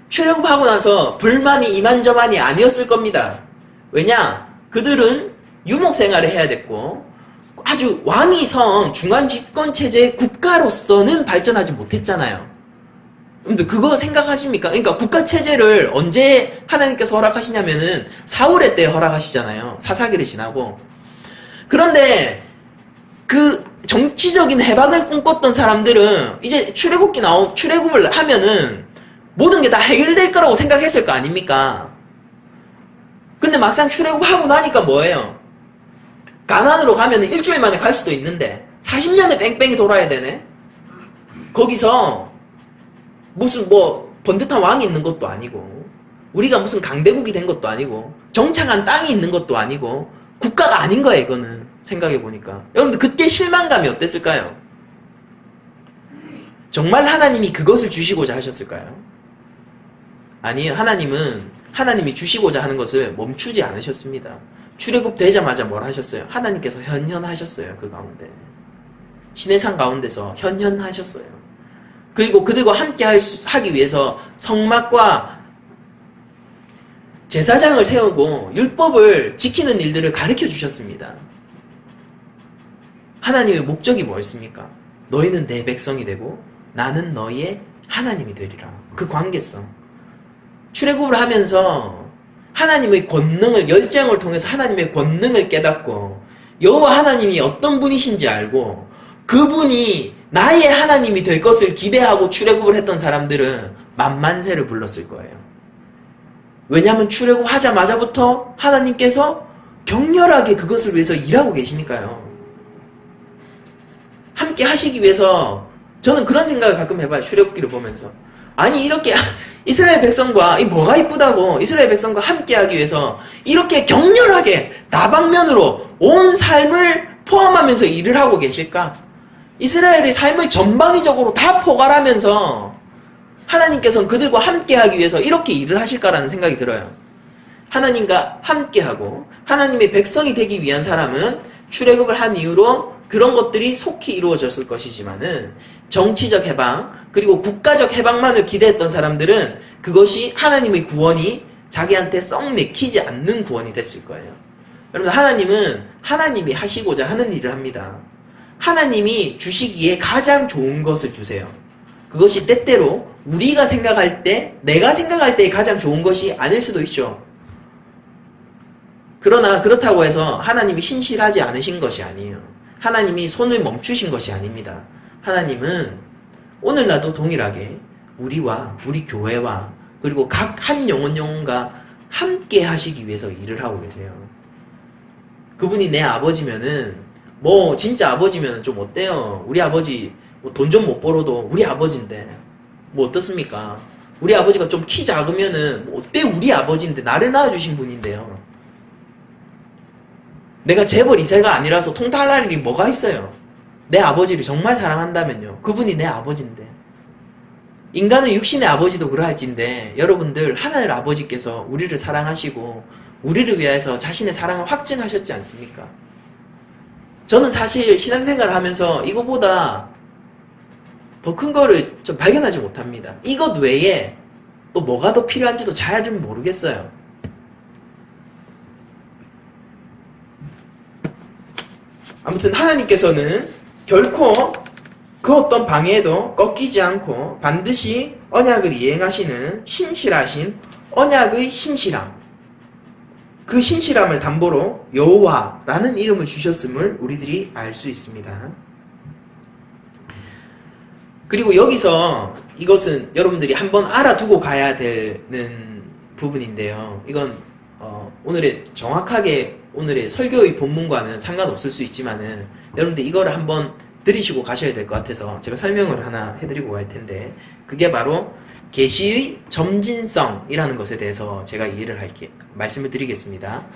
출애굽하고 나서 불만이 이만저만이 아니었을 겁니다. 왜냐? 그들은 유목 생활을 해야 됐고 아주 왕이 선 중간 집권 체제의 국가로서는 발전하지 못했잖아요. 여러분들 그거 생각하십니까? 그러니까 국가 체제를 언제 하나님께서 허락하시냐면은 사울의 때 허락하시잖아요. 사사기를 지나고. 그런데 그 정치적인 해방을 꿈꿨던 사람들은 이제 출애굽을 하면은 모든 게 다 해결될 거라고 생각했을 거 아닙니까? 근데 막상 출애굽하고 나니까 뭐예요? 가나안으로 가면은 일주일 만에 갈 수도 있는데 40년을 뺑뺑이 돌아야 되네? 거기서 무슨 번듯한 왕이 있는 것도 아니고 우리가 무슨 강대국이 된 것도 아니고 정착한 땅이 있는 것도 아니고 국가가 아닌 거야 이거는. 생각해보니까 여러분들 그때 실망감이 어땠을까요? 정말 하나님이 그것을 주시고자 하셨을까요? 아니에요. 하나님이 주시고자 하는 것을 멈추지 않으셨습니다. 출애굽 되자마자 뭘 하셨어요? 하나님께서 현현하셨어요. 그 가운데 시내산 가운데서 현현하셨어요. 그리고 그들과 함께 하기 위해서 성막과 제사장을 세우고 율법을 지키는 일들을 가르쳐 주셨습니다. 하나님의 목적이 뭐였습니까? 너희는 내 백성이 되고 나는 너희의 하나님이 되리라. 그 관계성. 출애굽을 하면서 하나님의 권능을 열정을 통해서 하나님의 권능을 깨닫고 여호와 하나님이 어떤 분이신지 알고 그분이 나의 하나님이 될 것을 기대하고 출애굽을 했던 사람들은 만만세를 불렀을 거예요. 왜냐하면 출애굽하자마자부터 하나님께서 격렬하게 그것을 위해서 일하고 계시니까요. 함께 하시기 위해서 저는 그런 생각을 가끔 해봐요. 출애굽기를 보면서. 아니 이렇게 이스라엘 백성과 뭐가 이쁘다고 이스라엘 백성과 함께 하기 위해서 이렇게 격렬하게 다방면으로 온 삶을 포함하면서 일을 하고 계실까? 이스라엘의 삶을 전방위적으로 다 포괄하면서 하나님께서는 그들과 함께 하기 위해서 이렇게 일을 하실까라는 생각이 들어요. 하나님과 함께하고 하나님의 백성이 되기 위한 사람은 출애굽을 한 이후로 그런 것들이 속히 이루어졌을 것이지만은 정치적 해방 그리고 국가적 해방만을 기대했던 사람들은 그것이 하나님의 구원이 자기한테 썩 내키지 않는 구원이 됐을 거예요. 여러분 하나님은 하나님이 하시고자 하는 일을 합니다. 하나님이 주시기에 가장 좋은 것을 주세요. 그것이 때때로 우리가 생각할 때 내가 생각할 때 가장 좋은 것이 아닐 수도 있죠. 그러나 그렇다고 해서 하나님이 신실하지 않으신 것이 아니에요. 하나님이 손을 멈추신 것이 아닙니다. 하나님은 오늘날도 동일하게 우리와 우리 교회와 그리고 각 한 영혼과 함께 하시기 위해서 일을 하고 계세요. 그분이 내 아버지면은 진짜 아버지면은 좀 어때요? 우리 아버지 돈 좀 못 벌어도 우리 아버지인데 어떻습니까? 우리 아버지가 좀 키 작으면은 어때? 우리 아버지인데 나를 낳아주신 분인데요. 내가 재벌 2세가 아니라서 통달할 일이 뭐가 있어요? 내 아버지를 정말 사랑한다면요. 그분이 내 아버지인데. 인간은 육신의 아버지도 그러할진데 여러분들 하나님 아버지께서 우리를 사랑하시고 우리를 위해서 자신의 사랑을 확증하셨지 않습니까? 저는 사실 신앙생활을 하면서 이거보다 더 큰 거를 좀 발견하지 못합니다. 이것 외에 또 뭐가 더 필요한지도 잘은 모르겠어요. 아무튼 하나님께서는 결코 그 어떤 방해에도 꺾이지 않고 반드시 언약을 이행하시는 신실하신 언약의 신실함, 그 신실함을 담보로 여호와라는 이름을 주셨음을 우리들이 알 수 있습니다. 그리고 여기서 이것은 여러분들이 한번 알아두고 가야 되는 부분인데요. 이건 오늘의 정확하게 오늘의 설교의 본문과는 상관없을 수 있지만은 여러분들 이거를 한번 들으시고 가셔야 될 것 같아서 제가 설명을 하나 해드리고 갈 텐데, 그게 바로 계시의 점진성이라는 것에 대해서 제가 이해를 말씀을 드리겠습니다.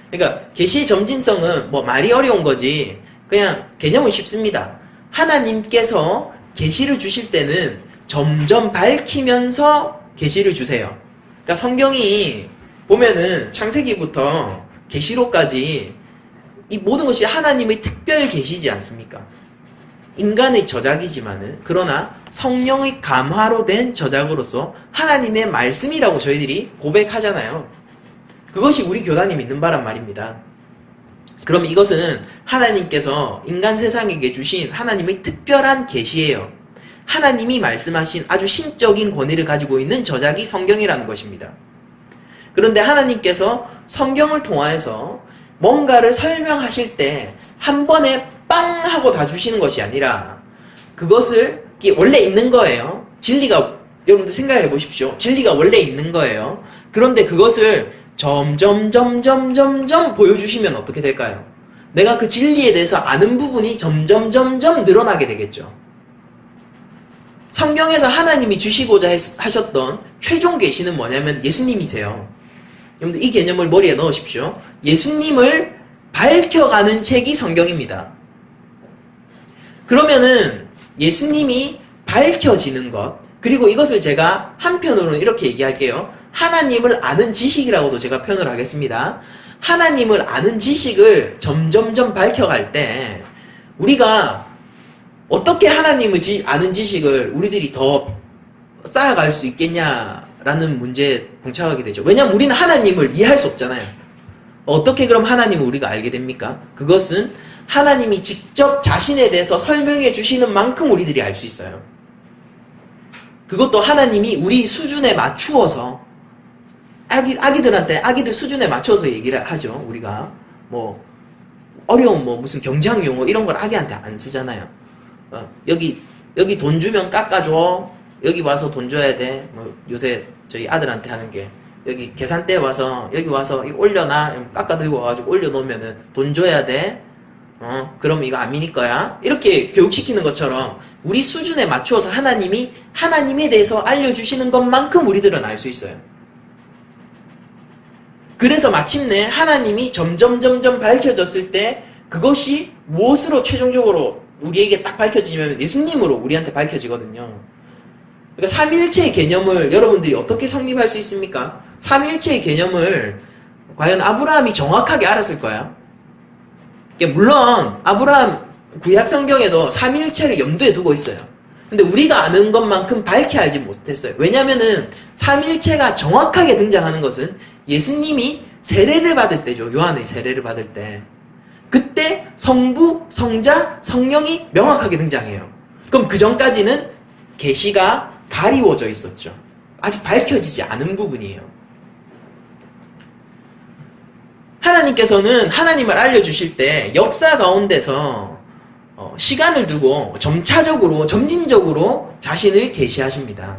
그러니까 계시의 점진성은 뭐 말이 어려운 거지 그냥 개념은 쉽습니다. 하나님께서 계시를 주실 때는 점점 밝히면서 계시를 주세요. 그러니까 성경이 보면은 창세기부터 계시록까지 이 모든 것이 하나님의 특별 계시지 않습니까? 인간의 저작이지만은 그러나 성령의 감화로 된 저작으로서 하나님의 말씀이라고 저희들이 고백하잖아요. 그것이 우리 교단이 믿는 바란 말입니다. 그럼 이것은 하나님께서 인간 세상에게 주신 하나님의 특별한 계시예요. 하나님이 말씀하신 아주 신적인 권위를 가지고 있는 저작이 성경이라는 것입니다. 그런데 하나님께서 성경을 통하여서 뭔가를 설명하실 때 한 번에 빵 하고 다 주시는 것이 아니라 그것을 원래 있는 거예요. 진리가 여러분들 생각해 보십시오. 진리가 원래 있는 거예요. 그런데 그것을 점점 보여주시면 어떻게 될까요? 내가 그 진리에 대해서 아는 부분이 점점 늘어나게 되겠죠. 성경에서 하나님이 주시고자 하셨던 최종 계시는 뭐냐면 예수님이세요. 여러분들 이 개념을 머리에 넣으십시오. 예수님을 밝혀가는 책이 성경입니다. 그러면은 예수님이 밝혀지는 것, 그리고 이것을 제가 한편으로는 이렇게 얘기할게요. 하나님을 아는 지식이라고도 제가 표현을 하겠습니다. 하나님을 아는 지식을 점점 밝혀갈 때 우리가 어떻게 하나님을 아는 지식을 우리들이 더 쌓아갈 수 있겠냐라는 문제에 봉착하게 되죠. 왜냐하면 우리는 하나님을 이해할 수 없잖아요. 어떻게 그럼 하나님을 우리가 알게 됩니까? 그것은 하나님이 직접 자신에 대해서 설명해 주시는 만큼 우리들이 알 수 있어요. 그것도 하나님이 우리 수준에 맞추어서 아기들 수준에 맞춰서 얘기를 하죠. 우리가 뭐 어려운 뭐 무슨 경제학 용어 이런 걸 아기한테 안 쓰잖아요. 여기 돈 주면 깎아줘. 여기 와서 돈 줘야 돼. 뭐 요새 저희 아들한테 하는 게 여기 계산대에 와서 여기 와서 이거 올려놔. 깎아 들고 와가지고 올려놓으면은 돈 줘야 돼. 그럼 이거 안 믿을 거야. 이렇게 교육시키는 것처럼 우리 수준에 맞추어서 하나님이 하나님에 대해서 알려주시는 것만큼 우리들은 알 수 있어요. 그래서 마침내 하나님이 점점 밝혀졌을 때 그것이 무엇으로 최종적으로 우리에게 딱 밝혀지냐면 예수님으로 우리한테 밝혀지거든요. 그러니까 삼위일체의 개념을 여러분들이 어떻게 성립할 수 있습니까? 삼위일체의 개념을 과연 아브라함이 정확하게 알았을 거야? 물론 아브라함 구약 성경에도 삼위일체를 염두에 두고 있어요. 근데 우리가 아는 것만큼 밝게 알지 못했어요. 왜냐면은 삼위일체가 정확하게 등장하는 것은 예수님이 세례를 받을 때죠. 요한의 세례를 받을 때. 그때 성부, 성자, 성령이 명확하게 등장해요. 그럼 그 전까지는 계시가 가리워져 있었죠. 아직 밝혀지지 않은 부분이에요. 하나님께서는 하나님을 알려주실 때 역사 가운데서 시간을 두고 점차적으로 점진적으로 자신을 계시하십니다.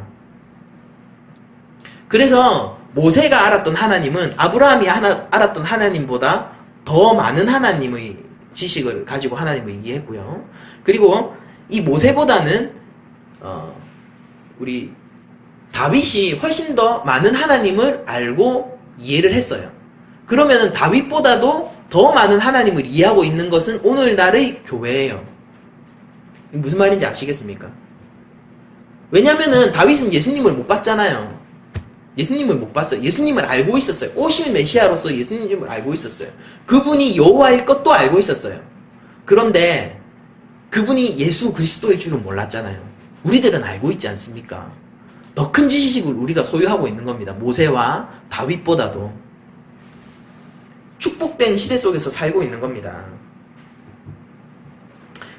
그래서 모세가 알았던 하나님은 아브라함이 알았던 하나님보다 더 많은 하나님의 지식을 가지고 하나님을 이해했고요. 그리고 이 모세보다는 우리 다윗이 훨씬 더 많은 하나님을 알고 이해를 했어요. 그러면은 다윗보다도 더 많은 하나님을 이해하고 있는 것은 오늘날의 교회예요. 무슨 말인지 아시겠습니까? 왜냐면은 다윗은 예수님을 못 봤잖아요. 예수님을 못 봤어요. 예수님을 알고 있었어요. 오실 메시아로서 예수님을 알고 있었어요. 그분이 여호와일 것도 알고 있었어요. 그런데 그분이 예수 그리스도일 줄은 몰랐잖아요. 우리들은 알고 있지 않습니까? 더 큰 지식을 우리가 소유하고 있는 겁니다. 모세와 다윗보다도 축복된 시대 속에서 살고 있는 겁니다.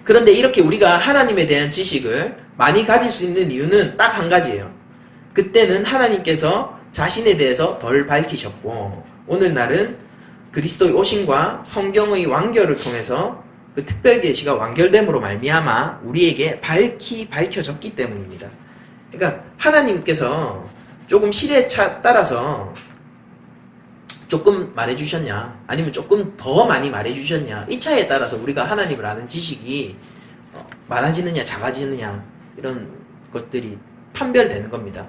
그런데 이렇게 우리가 하나님에 대한 지식을 많이 가질 수 있는 이유는 딱 한 가지예요. 그때는 하나님께서 자신에 대해서 덜 밝히셨고, 오늘날은 그리스도의 오심과 성경의 완결을 통해서 그 특별 계시가 완결됨으로 말미암아 우리에게 밝혀졌기 때문입니다. 그러니까 하나님께서 조금 시대에 따라서 조금 말해주셨냐, 아니면 조금 더 많이 말해주셨냐, 이 차이에 따라서 우리가 하나님을 아는 지식이 많아지느냐 작아지느냐 이런 것들이 판별되는 겁니다.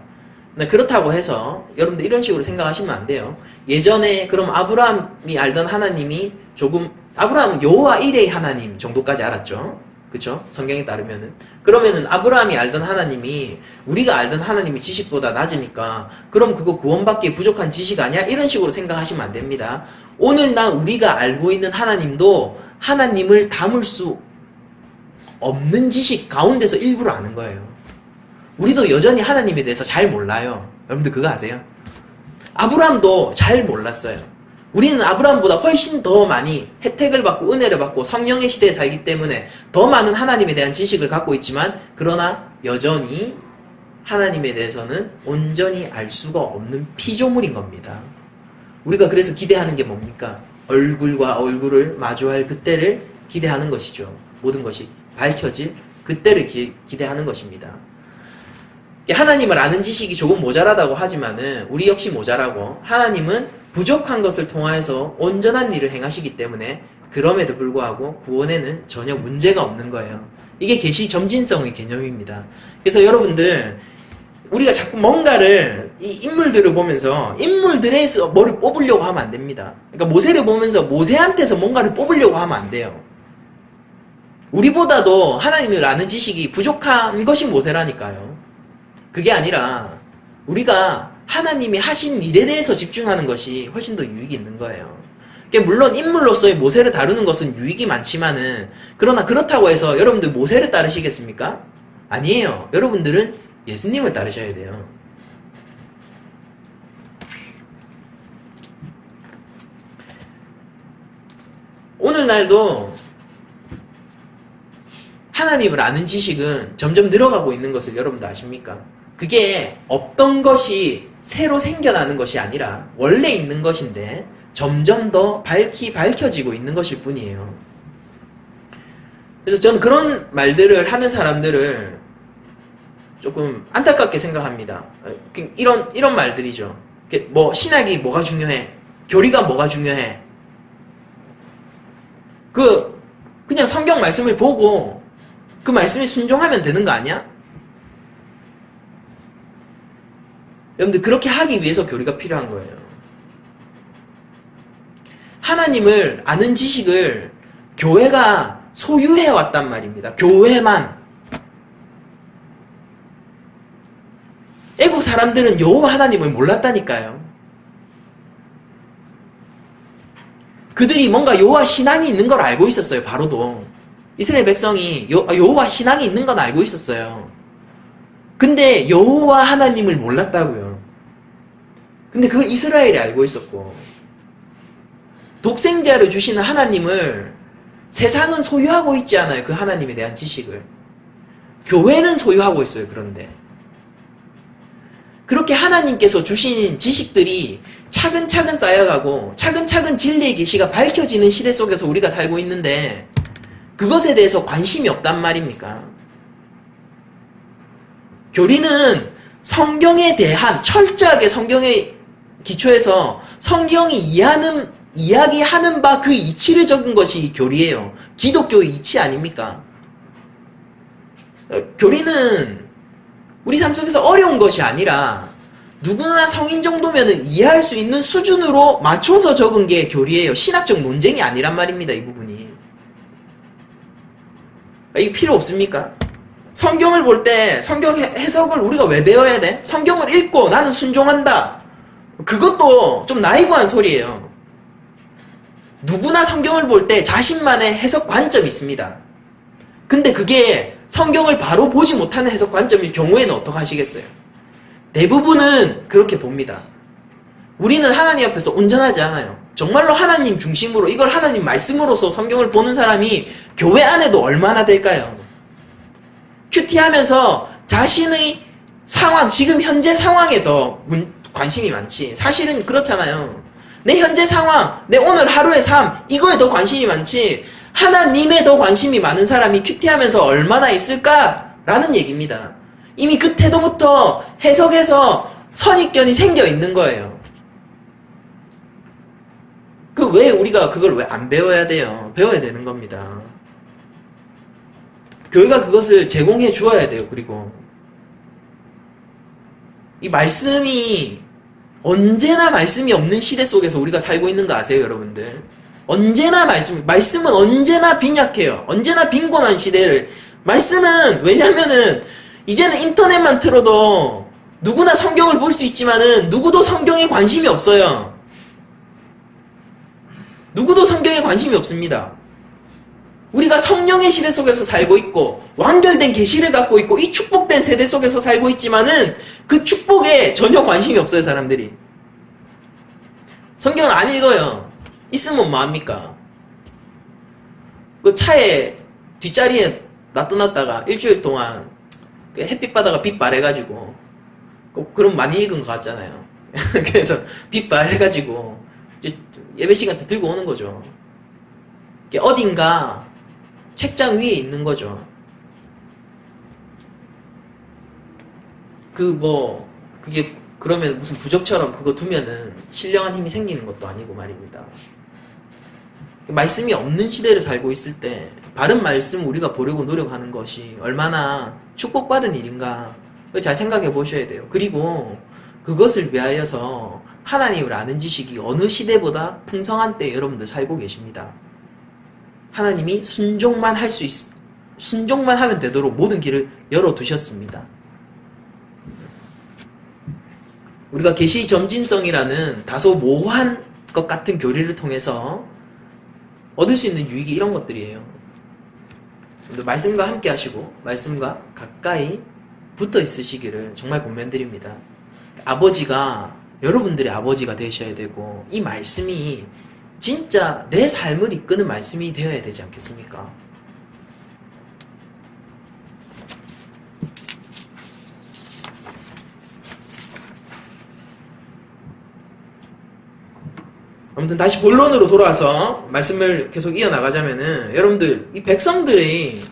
그렇다고 해서 여러분들 이런 식으로 생각하시면 안 돼요. 예전에 그럼 아브라함이 알던 하나님이 조금, 아브라함은 여호와 이레의 하나님 정도까지 알았죠. 그쵸? 성경에 따르면은. 그러면은 아브라함이 알던 하나님이 우리가 알던 하나님의 지식보다 낮으니까 그럼 그거 구원받기에 부족한 지식 아니야? 이런 식으로 생각하시면 안 됩니다. 오늘날 우리가 알고 있는 하나님도 하나님을 담을 수 없는 지식 가운데서 일부러 아는 거예요. 우리도 여전히 하나님에 대해서 잘 몰라요. 여러분들 그거 아세요? 아브라함도 잘 몰랐어요. 우리는 아브라함보다 훨씬 더 많이 혜택을 받고 은혜를 받고 성령의 시대에 살기 때문에 더 많은 하나님에 대한 지식을 갖고 있지만, 그러나 여전히 하나님에 대해서는 온전히 알 수가 없는 피조물인 겁니다. 우리가 그래서 기대하는 게 뭡니까? 얼굴과 얼굴을 마주할 그때를 기대하는 것이죠. 모든 것이 밝혀질 그때를 기대하는 것입니다. 하나님을 아는 지식이 조금 모자라다고 하지만은 우리 역시 모자라고, 하나님은 부족한 것을 통하여서 온전한 일을 행하시기 때문에 그럼에도 불구하고 구원에는 전혀 문제가 없는 거예요. 이게 계시 점진성의 개념입니다. 그래서 여러분들, 우리가 자꾸 뭔가를, 이 인물들을 보면서 인물들에서 뭐를 뽑으려고 하면 안 됩니다. 그러니까 모세를 보면서 모세한테서 뭔가를 뽑으려고 하면 안 돼요. 우리보다도 하나님을 아는 지식이 부족한 것이 모세라니까요. 그게 아니라 우리가 하나님이 하신 일에 대해서 집중하는 것이 훨씬 더 유익이 있는 거예요. 물론 인물로서의 모세를 다루는 것은 유익이 많지만은, 그러나 그렇다고 해서 여러분들 모세를 따르시겠습니까? 아니에요. 여러분들은 예수님을 따르셔야 돼요. 오늘날도 하나님을 아는 지식은 점점 늘어가고 있는 것을 여러분도 아십니까? 그게 없던 것이 새로 생겨나는 것이 아니라 원래 있는 것인데 점점 더 밝혀지고 있는 것일 뿐이에요. 그래서 저는 그런 말들을 하는 사람들을 조금 안타깝게 생각합니다. 이런 말들이죠. 뭐 신학이 뭐가 중요해? 교리가 뭐가 중요해? 그냥 성경 말씀을 보고 그 말씀에 순종하면 되는 거 아니야? 여러분들, 그렇게 하기 위해서 교리가 필요한 거예요. 하나님을 아는 지식을 교회가 소유해 왔단 말입니다. 교회만. 애국 사람들은 여호와 하나님을 몰랐다니까요. 그들이 뭔가 여호와 신앙이 있는 걸 알고 있었어요. 바로도 이스라엘 백성이 여호와 신앙이 있는 건 알고 있었어요. 근데 여호와 하나님을 몰랐다고요. 근데 그걸 이스라엘이 알고 있었고, 독생자를 주시는 하나님을 세상은 소유하고 있지 않아요. 그 하나님에 대한 지식을 교회는 소유하고 있어요. 그런데 그렇게 하나님께서 주신 지식들이 차근차근 쌓여가고 차근차근 진리의 계시가 밝혀지는 시대 속에서 우리가 살고 있는데 그것에 대해서 관심이 없단 말입니까? 교리는 성경에 대한 철저하게 성경의 기초에서 성경이 이야기하는 바 그 이치를 적은 것이 교리예요. 기독교의 이치 아닙니까? 교리는 우리 삶 속에서 어려운 것이 아니라 누구나 성인 정도면 이해할 수 있는 수준으로 맞춰서 적은 게 교리예요. 신학적 논쟁이 아니란 말입니다. 이 부분이. 이게 필요 없습니까? 성경을 볼 때 성경 해석을 우리가 왜 배워야 돼? 성경을 읽고 나는 순종한다. 그것도 좀 나이브한 소리예요. 누구나 성경을 볼 때 자신만의 해석 관점이 있습니다. 근데 그게 성경을 바로 보지 못하는 해석 관점일 경우에는 어떻게 하시겠어요? 대부분은 그렇게 봅니다. 우리는 하나님 앞에서 온전하지 않아요. 정말로 하나님 중심으로 이걸 하나님 말씀으로서 성경을 보는 사람이 교회 안에도 얼마나 될까요? 큐티하면서 자신의 상황, 지금 현재 상황에 더 관심이 많지. 사실은 그렇잖아요. 내 현재 상황, 내 오늘 하루의 삶, 이거에 더 관심이 많지. 하나님에 더 관심이 많은 사람이 큐티하면서 얼마나 있을까라는 얘기입니다. 이미 그 태도부터 해석에서 선입견이 생겨 있는 거예요. 왜 우리가 그걸 왜 안 배워야 돼요? 배워야 되는 겁니다. 교회가 그것을 제공해 주어야 돼요. 그리고 이 말씀이 언제나 말씀이 없는 시대 속에서 우리가 살고 있는 거 아세요, 여러분들? 언제나 말씀은 언제나 빈약해요. 언제나 빈곤한 시대를. 말씀은 왜냐면은 이제는 인터넷만 틀어도 누구나 성경을 볼 수 있지만은 누구도 성경에 관심이 없어요. 누구도 성경에 관심이 없습니다. 우리가 성령의 시대 속에서 살고 있고 완결된 계시를 갖고 있고 이 축복된 세대 속에서 살고 있지만은 그 축복에 전혀 관심이 없어요, 사람들이. 성경을 안 읽어요. 있으면 뭐합니까? 그 차에 뒷자리에 놔둬놨다가 일주일 동안 햇빛 받아가 빛 발해가지고 그럼 많이 읽은 것 같잖아요. 그래서 빛 발해가지고 예배 시간 때 들고 오는 거죠. 어딘가 책장 위에 있는 거죠. 그게 그러면 무슨 부적처럼 그거 두면은 신령한 힘이 생기는 것도 아니고 말입니다. 말씀이 없는 시대를 살고 있을 때 바른 말씀 우리가 보려고 노력하는 것이 얼마나 축복받은 일인가 잘 생각해 보셔야 돼요. 그리고 그것을 위하여서 하나님을 아는 지식이 어느 시대보다 풍성한 때에 여러분들 살고 계십니다. 하나님이 순종만 하면 되도록 모든 길을 열어두셨습니다. 우리가 계시 점진성이라는 다소 모호한 것 같은 교리를 통해서 얻을 수 있는 유익이 이런 것들이에요. 말씀과 함께 하시고 말씀과 가까이 붙어 있으시기를 정말 권면드립니다. 아버지가 여러분들의 아버지가 되셔야 되고 이 말씀이 진짜 내 삶을 이끄는 말씀이 되어야 되지 않겠습니까? 아무튼 다시 본론으로 돌아와서 말씀을 계속 이어나가자면은 여러분들 이 백성들의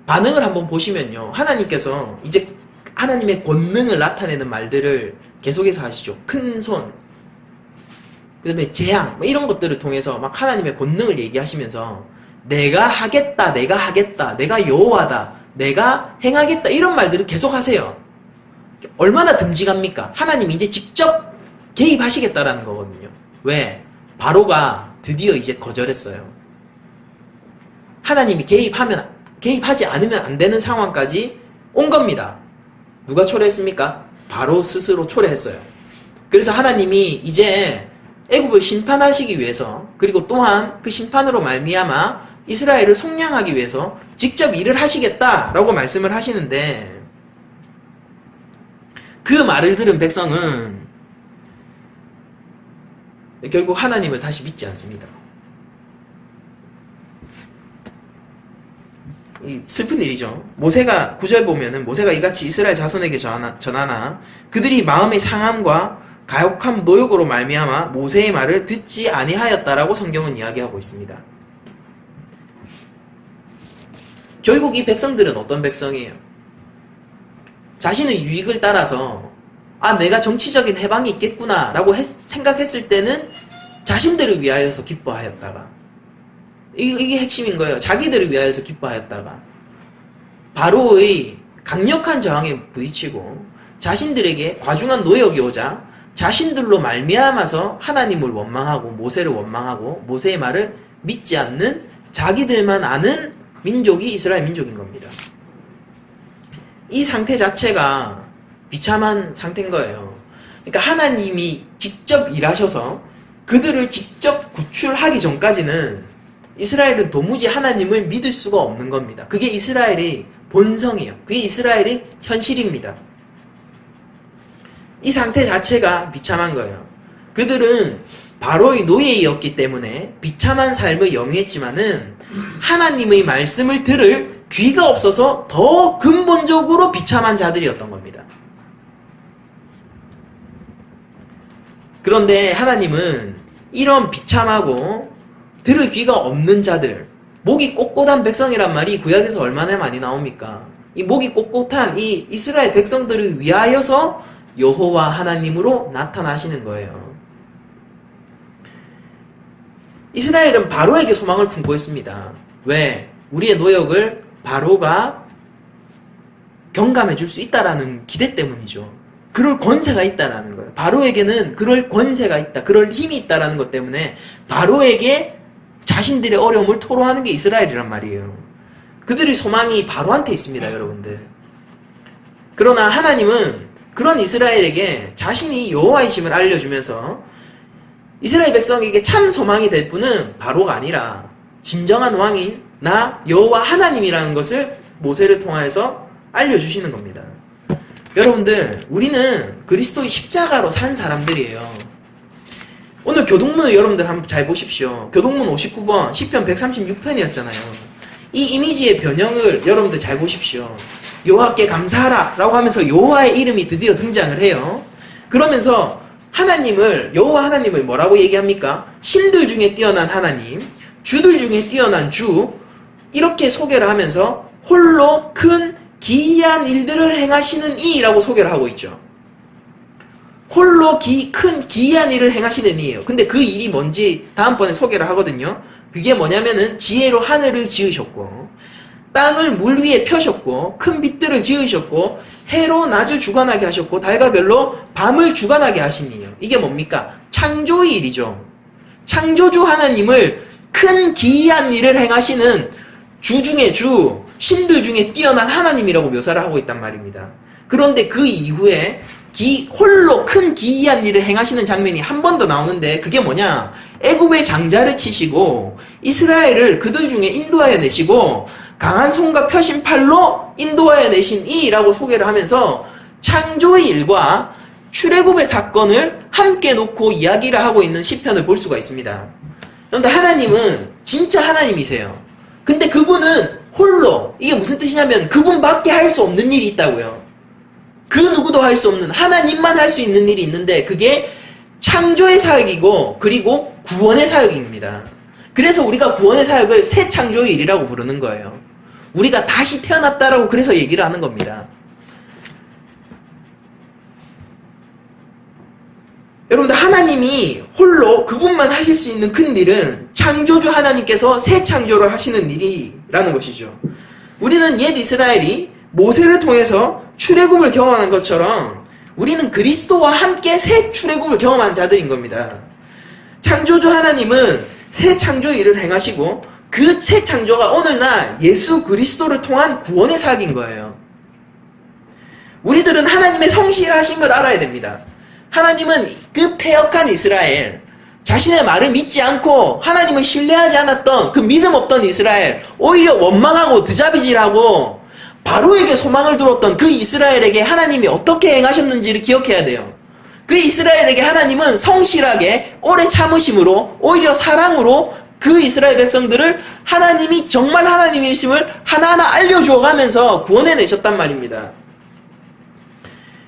반응을 한번 보시면요, 하나님께서 이제 하나님의 권능을 나타내는 말들을 계속해서 하시죠. 큰 손, 그 다음에 재앙 이런 것들을 통해서 막 하나님의 권능을 얘기하시면서 내가 하겠다, 내가 여호와다, 내가 행하겠다 이런 말들을 계속 하세요. 얼마나 듬직합니까? 하나님이 이제 직접 개입하시겠다라는 거거든요. 왜? 바로가 드디어 이제 거절했어요. 하나님이 개입하지 않으면 안 되는 상황까지 온 겁니다. 누가 초래했습니까? 바로 스스로 초래했어요. 그래서 하나님이 이제 애굽을 심판하시기 위해서, 그리고 또한 그 심판으로 말미암아 이스라엘을 속량하기 위해서 직접 일을 하시겠다라고 말씀을 하시는데, 그 말을 들은 백성은 결국 하나님을 다시 믿지 않습니다. 슬픈 일이죠. 모세가 9절 보면은 모세가 이같이 이스라엘 자손에게 전하나 그들이 마음의 상함과 가혹함 노역으로 말미암아 모세의 말을 듣지 아니하였다라고 성경은 이야기하고 있습니다. 결국 이 백성들은 어떤 백성이에요? 자신의 유익을 따라서 내가 정치적인 해방이 있겠구나 라고 생각했을 때는 자신들을 위하여서 기뻐하였다가, 이게 핵심인 거예요. 자기들을 위하여서 기뻐하였다가 바로의 강력한 저항에 부딪히고 자신들에게 과중한 노역이 오자 자신들로 말미암아서 하나님을 원망하고 모세를 원망하고 모세의 말을 믿지 않는 자기들만 아는 민족이 이스라엘 민족인 겁니다. 이 상태 자체가 비참한 상태인 거예요. 그러니까 하나님이 직접 일하셔서 그들을 직접 구출하기 전까지는 이스라엘은 도무지 하나님을 믿을 수가 없는 겁니다. 그게 이스라엘의 본성이에요. 그게 이스라엘의 현실입니다. 이 상태 자체가 비참한 거예요. 그들은 바로의 노예이었기 때문에 비참한 삶을 영위했지만은 하나님의 말씀을 들을 귀가 없어서 더 근본적으로 비참한 자들이었던 겁니다. 그런데 하나님은 이런 비참하고 들을 귀가 없는 자들, 목이 꼿꼿한 백성이란 말이 구약에서 얼마나 많이 나옵니까? 이 목이 꼿꼿한 이 이스라엘 백성들을 위하여서 여호와 하나님으로 나타나시는 거예요. 이스라엘은 바로에게 소망을 품고 있습니다. 왜? 우리의 노역을 바로가 경감해 줄 수 있다라는 기대 때문이죠. 그럴 권세가 있다라는 거예요. 바로에게는 그럴 권세가 있다, 그럴 힘이 있다라는 것 때문에 바로에게 자신들의 어려움을 토로하는 게 이스라엘이란 말이에요. 그들의 소망이 바로한테 있습니다, 여러분들. 그러나 하나님은 그런 이스라엘에게 자신이 여호와이심을 알려주면서 이스라엘 백성에게 참 소망이 될 분은 바로가 아니라 진정한 왕인 나 여호와 하나님이라는 것을 모세를 통하여서 알려주시는 겁니다. 여러분들, 우리는 그리스도의 십자가로 산 사람들이에요. 오늘 교동문을 여러분들 한번 잘 보십시오. 교동문 59번 시편 136편이었잖아요. 이 이미지의 변형을 여러분들 잘 보십시오. 여호와께 감사하라 라고 하면서 여호와의 이름이 드디어 등장을 해요. 그러면서 하나님을, 여호와 하나님을 뭐라고 얘기합니까? 신들 중에 뛰어난 하나님, 주들 중에 뛰어난 주, 이렇게 소개를 하면서 홀로 큰 기이한 일들을 행하시는 이라고 소개를 하고 있죠. 홀로 큰 기이한 일을 행하시는 이예요. 근데 그 일이 뭔지 다음번에 소개를 하거든요. 그게 뭐냐면은 지혜로 하늘을 지으셨고 땅을 물 위에 펴셨고 큰 빛들을 지으셨고 해로 낮을 주관하게 하셨고 달과 별로 밤을 주관하게 하신 이예요. 이게 뭡니까? 창조의 일이죠. 창조주 하나님을 큰 기이한 일을 행하시는 주 중에 주, 신들 중에 뛰어난 하나님이라고 묘사를 하고 있단 말입니다. 그런데 그 이후에 홀로 큰 기이한 일을 행하시는 장면이 한 번 더 나오는데 그게 뭐냐? 애굽의 장자를 치시고 이스라엘을 그들 중에 인도하여 내시고 강한 손과 펴신 팔로 인도하여 내신 이라고 소개를 하면서 창조의 일과 출애굽의 사건을 함께 놓고 이야기를 하고 있는 시편을 볼 수가 있습니다. 그런데 하나님은 진짜 하나님이세요. 근데 그분은 홀로, 이게 무슨 뜻이냐면 그분밖에 할 수 없는 일이 있다고요. 그 누구도 할 수 없는, 하나님만 할 수 있는 일이 있는데 그게 창조의 사역이고 그리고 구원의 사역입니다. 그래서 우리가 구원의 사역을 새 창조의 일이라고 부르는 거예요. 우리가 다시 태어났다라고 그래서 얘기를 하는 겁니다. 여러분들, 하나님이 홀로 그분만 하실 수 있는 큰 일은 창조주 하나님께서 새 창조를 하시는 일이라는 것이죠. 우리는 옛 이스라엘이 모세를 통해서 출애굽을 경험한 것처럼 우리는 그리스도와 함께 새 출애굽을 경험한 자들인 겁니다. 창조주 하나님은 새 창조 일을 행하시고 그 새 창조가 오늘날 예수 그리스도를 통한 구원의 사역인 거예요. 우리들은 하나님의 성실하심을 알아야 됩니다. 하나님은 그 패역한 이스라엘, 자신의 말을 믿지 않고 하나님을 신뢰하지 않았던 그 믿음 없던 이스라엘, 오히려 원망하고 드자비질하고 바로에게 소망을 두었던 그 이스라엘에게 하나님이 어떻게 행하셨는지를 기억해야 돼요. 그 이스라엘에게 하나님은 성실하게 오래 참으심으로 오히려 사랑으로 그 이스라엘 백성들을 하나님이 정말 하나님이심을 하나하나 알려주어가면서 구원해내셨단 말입니다.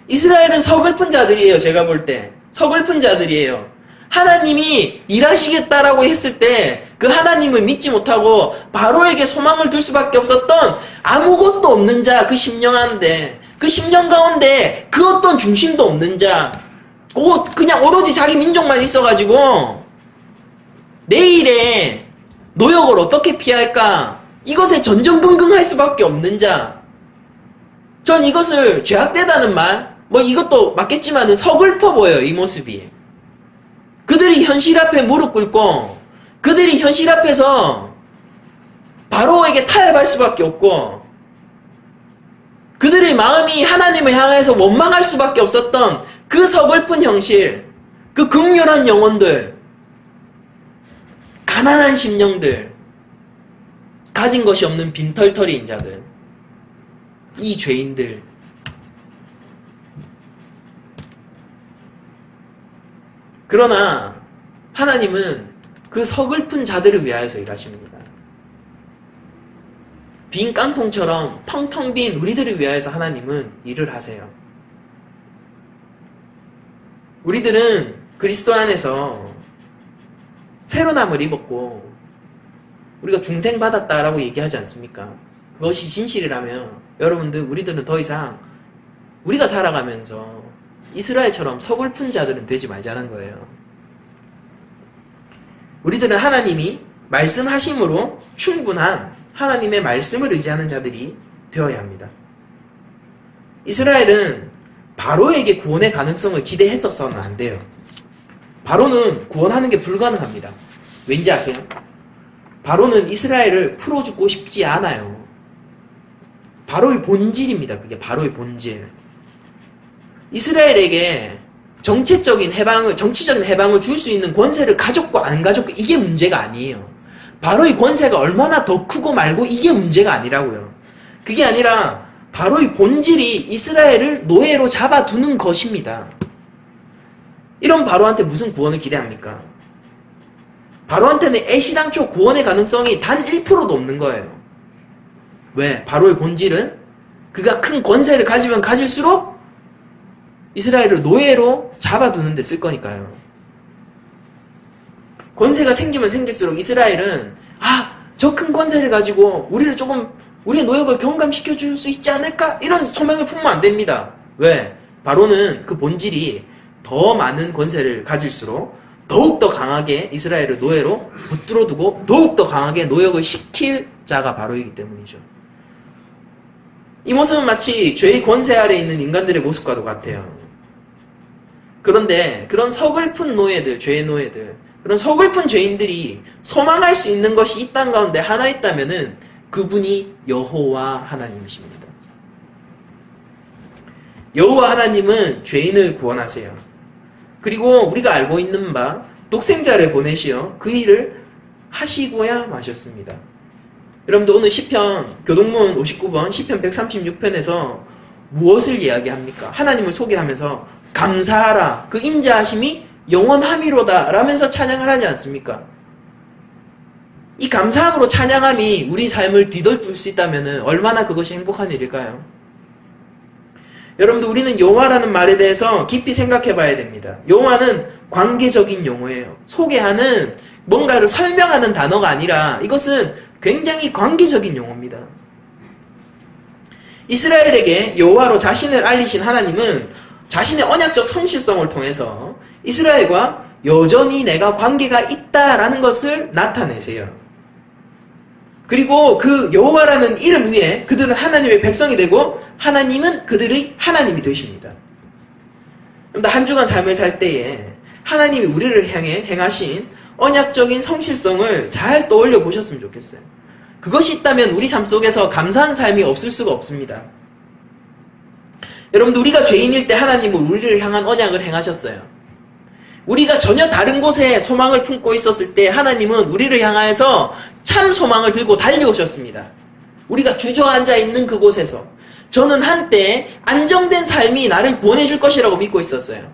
이스라엘은 서글픈 자들이에요. 제가 볼 때 서글픈 자들이에요. 하나님이 일하시겠다라고 했을 때 그 하나님을 믿지 못하고 바로에게 소망을 둘 수밖에 없었던 아무것도 없는 자, 그 심령한데, 그 심령 가운데 그 어떤 중심도 없는 자, 그냥 오로지 자기 민족만 있어가지고 내일의 노역을 어떻게 피할까, 이것에 전전긍긍할 수밖에 없는 자, 전 이것을 죄악되다는 말, 이것도 맞겠지만은 서글퍼 보여요. 이 모습이. 그들이 현실 앞에 무릎 꿇고 그들이 현실 앞에서 바로에게 타협할 수밖에 없고 그들의 마음이 하나님을 향해서 원망할 수밖에 없었던 그 서글픈 현실, 그 극렬한 영혼들, 가난한 심령들, 가진 것이 없는 빈털터리인 자들, 이 죄인들, 그러나 하나님은 그 서글픈 자들을 위하여서 일하십니다. 빈 깡통처럼 텅텅 빈 우리들을 위하여서 하나님은 일을 하세요. 우리들은 그리스도 안에서 새로남을 입었고 우리가 중생받았다라고 얘기하지 않습니까? 그것이 진실이라면 여러분들 우리들은 더 이상 우리가 살아가면서 이스라엘처럼 서글픈 자들은 되지 말자는 거예요. 우리들은 하나님이 말씀하심으로 충분한 하나님의 말씀을 의지하는 자들이 되어야 합니다. 이스라엘은 바로에게 구원의 가능성을 기대했었어는 안 돼요. 바로는 구원하는 게 불가능합니다. 왠지 아세요? 바로는 이스라엘을 풀어주고 싶지 않아요. 바로의 본질입니다. 그게 바로의 본질. 이스라엘에게 정치적인 해방을 줄 수 있는 권세를 가졌고 안 가졌고 이게 문제가 아니에요. 바로의 권세가 얼마나 더 크고 말고 이게 문제가 아니라고요. 그게 아니라 바로의 본질이 이스라엘을 노예로 잡아두는 것입니다. 이런 바로한테 무슨 구원을 기대합니까? 바로한테는 애시당초 구원의 가능성이 단 1%도 없는 거예요. 왜? 바로의 본질은 그가 큰 권세를 가지면 가질수록 이스라엘을 노예로 잡아두는 데 쓸 거니까요. 권세가 생기면 생길수록 이스라엘은 저 큰 권세를 가지고 우리의 노역을 경감시켜 줄 수 있지 않을까? 이런 소망을 품으면 안 됩니다. 왜? 바로는 그 본질이 더 많은 권세를 가질수록 더욱더 강하게 이스라엘을 노예로 붙들어 두고 더욱더 강하게 노역을 시킬 자가 바로이기 때문이죠. 이 모습은 마치 죄의 권세 아래에 있는 인간들의 모습과도 같아요. 그런데 그런 서글픈 노예들, 죄의 노예들, 그런 서글픈 죄인들이 소망할 수 있는 것이 이 땅 가운데 하나 있다면은 그분이 여호와 하나님이십니다. 여호와 하나님은 죄인을 구원하세요. 그리고 우리가 알고 있는 바 독생자를 보내시어 그 일을 하시고야 마셨습니다. 여러분들 오늘 시편 교동문 59번 시편 136편에서 무엇을 이야기합니까? 하나님을 소개하면서 감사하라 그 인자하심이 영원함이로다 라면서 찬양을 하지 않습니까? 이 감사함으로 찬양함이 우리 삶을 뒤덮을 수 있다면 얼마나 그것이 행복한 일일까요? 여러분들 우리는 여호와라는 말에 대해서 깊이 생각해 봐야 됩니다. 여호와는 관계적인 용어예요. 소개하는 뭔가를 설명하는 단어가 아니라 이것은 굉장히 관계적인 용어입니다. 이스라엘에게 여호와로 자신을 알리신 하나님은 자신의 언약적 성실성을 통해서 이스라엘과 여전히 내가 관계가 있다라는 것을 나타내세요. 그리고 그 여호와라는 이름 위에 그들은 하나님의 백성이 되고 하나님은 그들의 하나님이 되십니다. 한 주간 삶을 살 때에 하나님이 우리를 향해 행하신 언약적인 성실성을 잘 떠올려 보셨으면 좋겠어요. 그것이 있다면 우리 삶 속에서 감사한 삶이 없을 수가 없습니다. 여러분들 우리가 죄인일 때 하나님은 우리를 향한 언약을 행하셨어요. 우리가 전혀 다른 곳에 소망을 품고 있었을 때 하나님은 우리를 향하여서 참 소망을 들고 달려오셨습니다. 우리가 주저앉아 있는 그곳에서 저는 한때 안정된 삶이 나를 구원해 줄 것이라고 믿고 있었어요.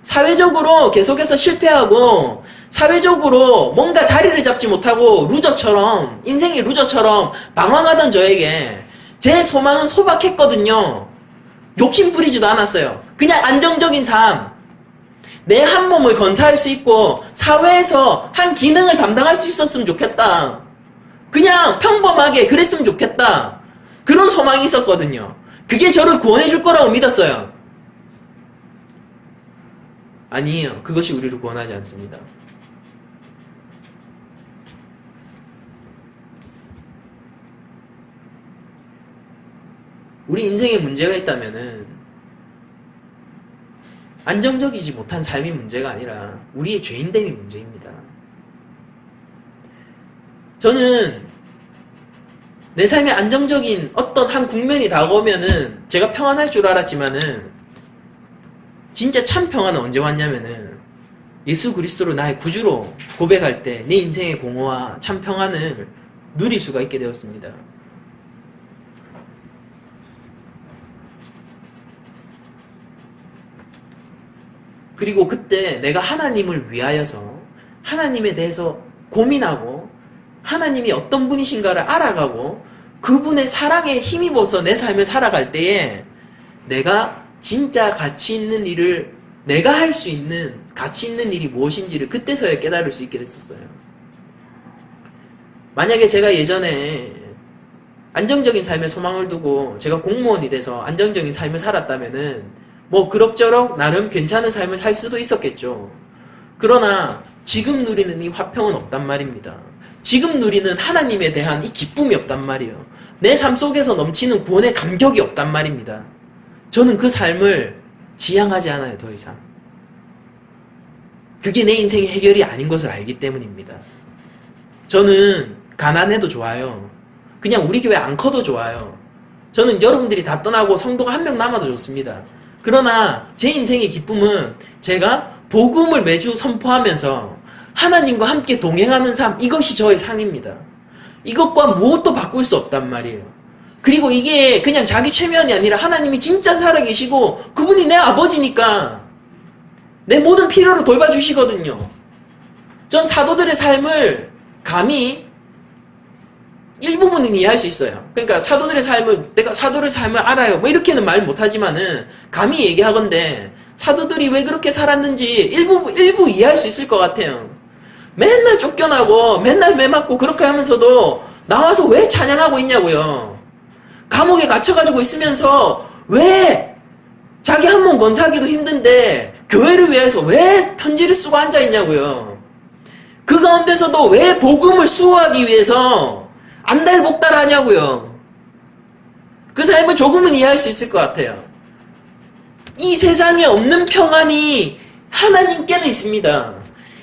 사회적으로 계속해서 실패하고 사회적으로 뭔가 자리를 잡지 못하고 루저처럼 인생이 루저처럼 방황하던 저에게 제 소망은 소박했거든요. 욕심 부리지도 않았어요. 그냥 안정적인 삶, 내 한 몸을 건사할 수 있고 사회에서 한 기능을 담당할 수 있었으면 좋겠다. 그냥 평범하게 그랬으면 좋겠다. 그런 소망이 있었거든요. 그게 저를 구원해 줄 거라고 믿었어요. 아니에요. 그것이 우리를 구원하지 않습니다. 우리 인생에 문제가 있다면은 안정적이지 못한 삶이 문제가 아니라 우리의 죄인됨이 문제입니다. 저는 내 삶에 안정적인 어떤 한 국면이 다가오면은 제가 평안할 줄 알았지만은 진짜 참 평안은 언제 왔냐면은 예수 그리스도로 나의 구주로 고백할 때 내 인생의 공허와 참 평안을 누릴 수가 있게 되었습니다. 그리고 그때 내가 하나님을 위하여서 하나님에 대해서 고민하고 하나님이 어떤 분이신가를 알아가고 그분의 사랑에 힘입어서 내 삶을 살아갈 때에 내가 진짜 가치 있는 일을 내가 할 수 있는 가치 있는 일이 무엇인지를 그때서야 깨달을 수 있게 됐었어요. 만약에 제가 예전에 안정적인 삶의 소망을 두고 제가 공무원이 돼서 안정적인 삶을 살았다면은 뭐 그럭저럭 나름 괜찮은 삶을 살 수도 있었겠죠. 그러나 지금 누리는 이 화평은 없단 말입니다. 지금 누리는 하나님에 대한 이 기쁨이 없단 말이에요. 내 삶 속에서 넘치는 구원의 감격이 없단 말입니다. 저는 그 삶을 지향하지 않아요, 더 이상. 그게 내 인생의 해결이 아닌 것을 알기 때문입니다. 저는 가난해도 좋아요. 그냥 우리 교회 안 커도 좋아요. 저는 여러분들이 다 떠나고 성도가 한 명 남아도 좋습니다. 그러나 제 인생의 기쁨은 제가 복음을 매주 선포하면서 하나님과 함께 동행하는 삶, 이것이 저의 상입니다. 이것과 무엇도 바꿀 수 없단 말이에요. 그리고 이게 그냥 자기 최면이 아니라 하나님이 진짜 살아계시고 그분이 내 아버지니까 내 모든 필요를 돌봐주시거든요. 전 사도들의 삶을 감히 일부분은 이해할 수 있어요. 그러니까 사도들의 삶을 내가 사도들의 삶을 알아요. 뭐 이렇게는 말 못하지만은 감히 얘기하건대 사도들이 왜 그렇게 살았는지 일부 이해할 수 있을 것 같아요. 맨날 쫓겨나고 맨날 매 맞고 그렇게 하면서도 나와서 왜 찬양하고 있냐고요. 감옥에 갇혀가지고 있으면서 왜 자기 한 몸 건사하기도 힘든데 교회를 위해서 왜 편지를 쓰고 앉아있냐고요. 그 가운데서도 왜 복음을 수호하기 위해서 안달복달하냐고요. 그 삶을 조금은 이해할 수 있을 것 같아요. 이 세상에 없는 평안이 하나님께는 있습니다.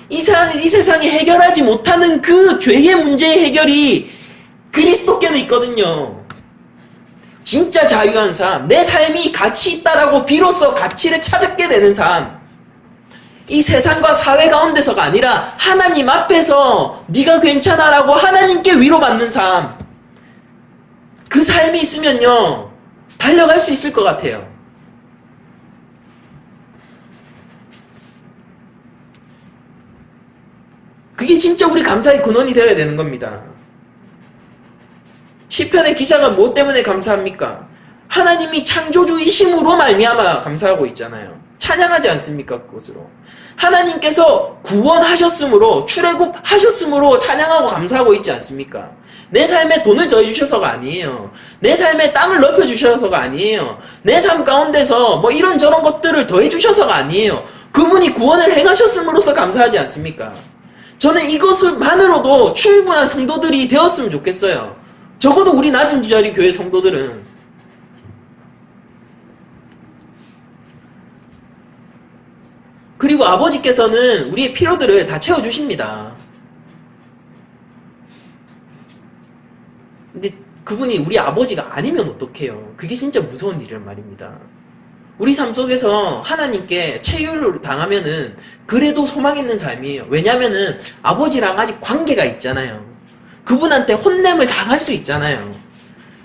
이 세상이 해결하지 못하는 그 죄의 문제의 해결이 그리스도께는 있거든요. 진짜 자유한 삶, 내 삶이 가치 있다라고 비로소 가치를 찾게 되는 삶. 이 세상과 사회 가운데서가 아니라 하나님 앞에서 네가 괜찮아라고 하나님께 위로받는 삶. 그 삶이 있으면요, 달려갈 수 있을 것 같아요. 그게 진짜 우리 감사의 근원이 되어야 되는 겁니다. 시편의 기자가 무엇 때문에 감사합니까? 하나님이 창조주이심으로 말미암아 감사하고 있잖아요. 찬양하지 않습니까? 그것으로. 하나님께서 구원하셨으므로 출애굽하셨으므로 찬양하고 감사하고 있지 않습니까? 내 삶에 돈을 더해주셔서가 아니에요. 내 삶에 땅을 넓혀주셔서가 아니에요. 내 삶 가운데서 뭐 이런저런 것들을 더해주셔서가 아니에요. 그분이 구원을 행하셨음으로써 감사하지 않습니까? 저는 이것만으로도 충분한 성도들이 되었으면 좋겠어요. 적어도 우리 낮은 자리 교회 성도들은. 그리고 아버지께서는 우리의 필요들을 다 채워주십니다. 근데 그분이 우리 아버지가 아니면 어떡해요? 그게 진짜 무서운 일이란 말입니다. 우리 삶 속에서 하나님께 체휼을 당하면은 그래도 소망 있는 삶이에요. 왜냐면은 아버지랑 아직 관계가 있잖아요. 그분한테 혼냄을 당할 수 있잖아요.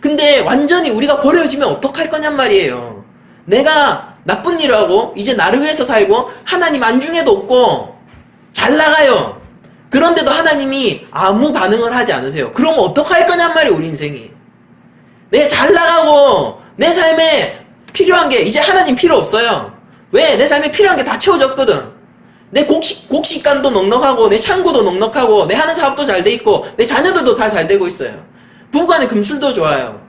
근데 완전히 우리가 버려지면 어떡할 거냔 말이에요. 내가 나쁜 일을 하고 이제 나를 위해서 살고 하나님 안중에도 없고 잘 나가요. 그런데도 하나님이 아무 반응을 하지 않으세요. 그럼 어떡할 거냔 말이에요. 우리 인생이. 내가 잘 나가고 내 삶에 필요한 게 이제 하나님 필요 없어요. 왜? 내 삶에 필요한 게 다 채워졌거든. 내 곡식간도 넉넉하고 내 창고도 넉넉하고 내 하는 사업도 잘 돼 있고 내 자녀들도 다 잘 되고 있어요. 부부간의 금술도 좋아요.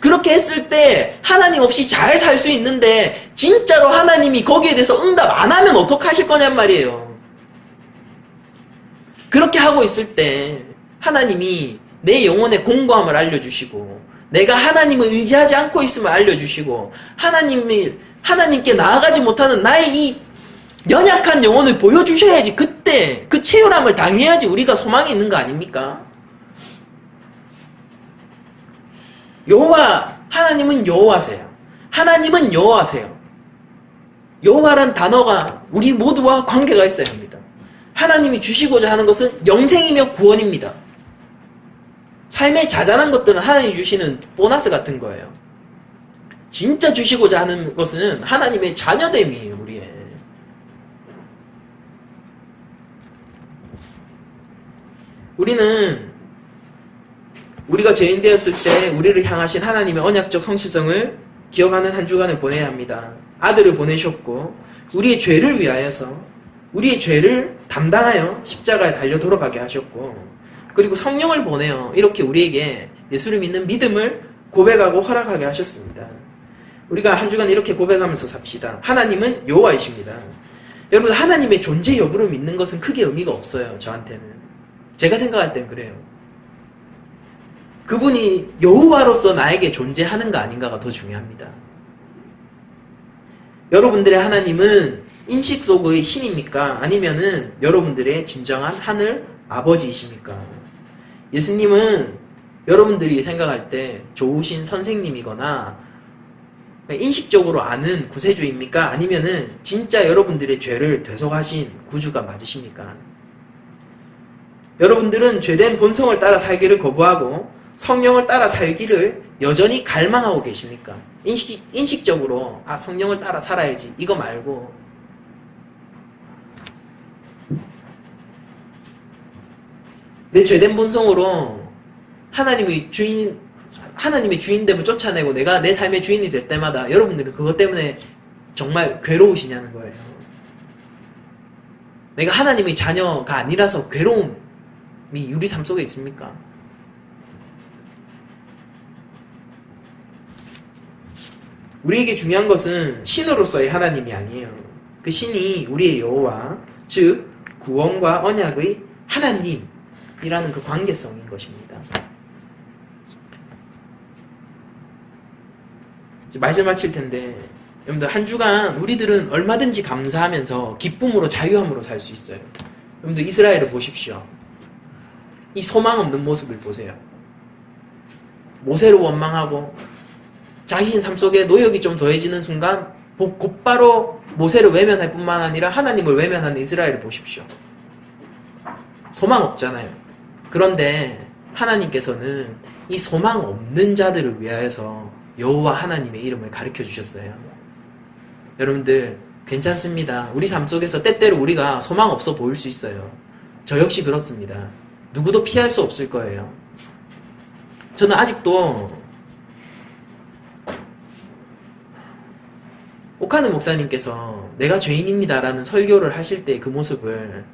그렇게 했을 때 하나님 없이 잘 살 수 있는데 진짜로 하나님이 거기에 대해서 응답 안 하면 어떡하실 거냔 말이에요. 그렇게 하고 있을 때 하나님이 내 영혼의 공고함을 알려주시고 내가 하나님을 의지하지 않고 있음을 알려주시고 하나님께 나아가지 못하는 나의 이 연약한 영혼을 보여주셔야지 그때 그 체혈함을 당해야지 우리가 소망이 있는 거 아닙니까? 하나님은 여호와세요. 하나님은 여호와세요. 여호와란 단어가 우리 모두와 관계가 있어야 합니다. 하나님이 주시고자 하는 것은 영생이며 구원입니다. 삶의 자잘한 것들은 하나님이 주시는 보너스 같은 거예요. 진짜 주시고자 하는 것은 하나님의 자녀됨이에요. 우리의. 우리는 우리가 죄인 되었을 때 우리를 향하신 하나님의 언약적 성실성을 기억하는 한 주간을 보내야 합니다. 아들을 보내셨고 우리의 죄를 위하여서 우리의 죄를 담당하여 십자가에 달려 돌아가게 하셨고 그리고 성령을 보내어 이렇게 우리에게 예수를 믿는 믿음을 고백하고 허락하게 하셨습니다. 우리가 한 주간 이렇게 고백하면서 삽시다. 하나님은 여호와이십니다. 여러분 하나님의 존재 여부를 믿는 것은 크게 의미가 없어요. 저한테는. 제가 생각할 땐 그래요. 그분이 여호와로서 나에게 존재하는가 아닌가가 더 중요합니다. 여러분들의 하나님은 인식 속의 신입니까? 아니면은 여러분들의 진정한 하늘 아버지이십니까? 예수님은 여러분들이 생각할 때 좋으신 선생님이거나 인식적으로 아는 구세주입니까? 아니면은 진짜 여러분들의 죄를 대속하신 구주가 맞으십니까? 여러분들은 죄된 본성을 따라 살기를 거부하고 성령을 따라 살기를 여전히 갈망하고 계십니까? 인식적으로 성령을 따라 살아야지 이거 말고 내 죄된 본성으로 하나님의 주인됨을 쫓아내고 내가 내 삶의 주인이 될 때마다 여러분들은 그것 때문에 정말 괴로우시냐는 거예요. 내가 하나님의 자녀가 아니라서 괴로움이 우리 삶 속에 있습니까? 우리에게 중요한 것은 신으로서의 하나님이 아니에요. 그 신이 우리의 여호와, 즉 구원과 언약의 하나님이라는 그 관계성인 것입니다. 이제 말씀 마칠 텐데 여러분들 한 주간 우리들은 얼마든지 감사하면서 기쁨으로 자유함으로 살 수 있어요. 여러분들 이스라엘을 보십시오. 이 소망 없는 모습을 보세요. 모세로 원망하고 자신 삶 속에 노역이 좀 더해지는 순간 곧바로 모세를 외면할 뿐만 아니라 하나님을 외면하는 이스라엘을 보십시오. 소망 없잖아요. 그런데 하나님께서는 이 소망 없는 자들을 위하여서 여호와 하나님의 이름을 가르쳐 주셨어요. 여러분들 괜찮습니다. 우리 삶 속에서 때때로 우리가 소망 없어 보일 수 있어요. 저 역시 그렇습니다. 누구도 피할 수 없을 거예요. 저는 아직도 오카느 목사님께서 내가 죄인입니다 라는 설교를 하실 때 그 모습을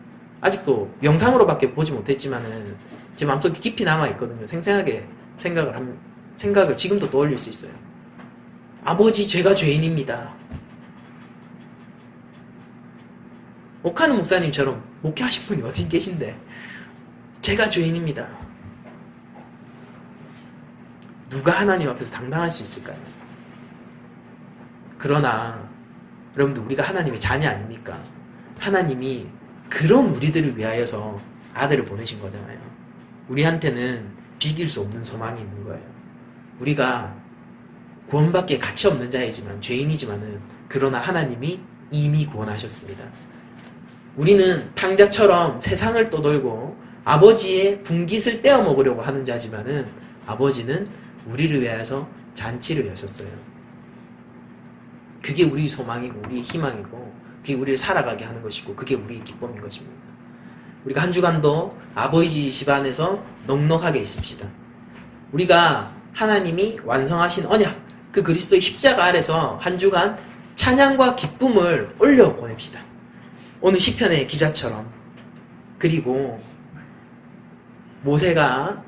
아직도 영상으로밖에 보지 못했지만은 제 마음속에 깊이 남아있거든요. 생생하게 생각을 지금도 떠올릴 수 있어요. 아버지, 제가 죄인입니다. 오카느 목사님처럼 목회하신 분이 어디 계신데 제가 죄인입니다. 누가 하나님 앞에서 당당할 수 있을까요? 그러나 여러분들 우리가 하나님의 자녀 아닙니까? 하나님이 그런 우리들을 위하여서 아들을 보내신 거잖아요. 우리한테는 비길 수 없는 소망이 있는 거예요. 우리가 구원받기에 가치 없는 자이지만 죄인이지만은 그러나 하나님이 이미 구원하셨습니다. 우리는 탕자처럼 세상을 떠돌고 아버지의 분깃을 떼어 먹으려고 하는 자지만은 아버지는 우리를 위하여서 잔치를 여셨어요. 그게 우리의 소망이고 우리의 희망이고 그게 우리를 살아가게 하는 것이고 그게 우리의 기쁨인 것입니다. 우리가 한 주간도 아버지 집 안에서 넉넉하게 있읍시다. 우리가 하나님이 완성하신 언약, 그 그리스도의 십자가 아래서 한 주간 찬양과 기쁨을 올려 보냅시다. 오늘 시편의 기자처럼. 그리고 모세가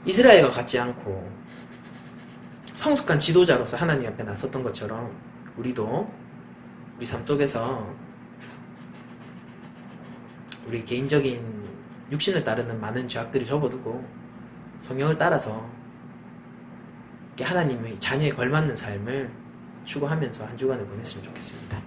이스라엘과 같지 않고 성숙한 지도자로서 하나님 앞에 나섰던 것처럼 우리도 우리 삶 속에서 우리 개인적인 육신을 따르는 많은 죄악들을 접어두고 성령을 따라서 하나님의 자녀에 걸맞는 삶을 추구하면서 한 주간을 보냈으면 좋겠습니다.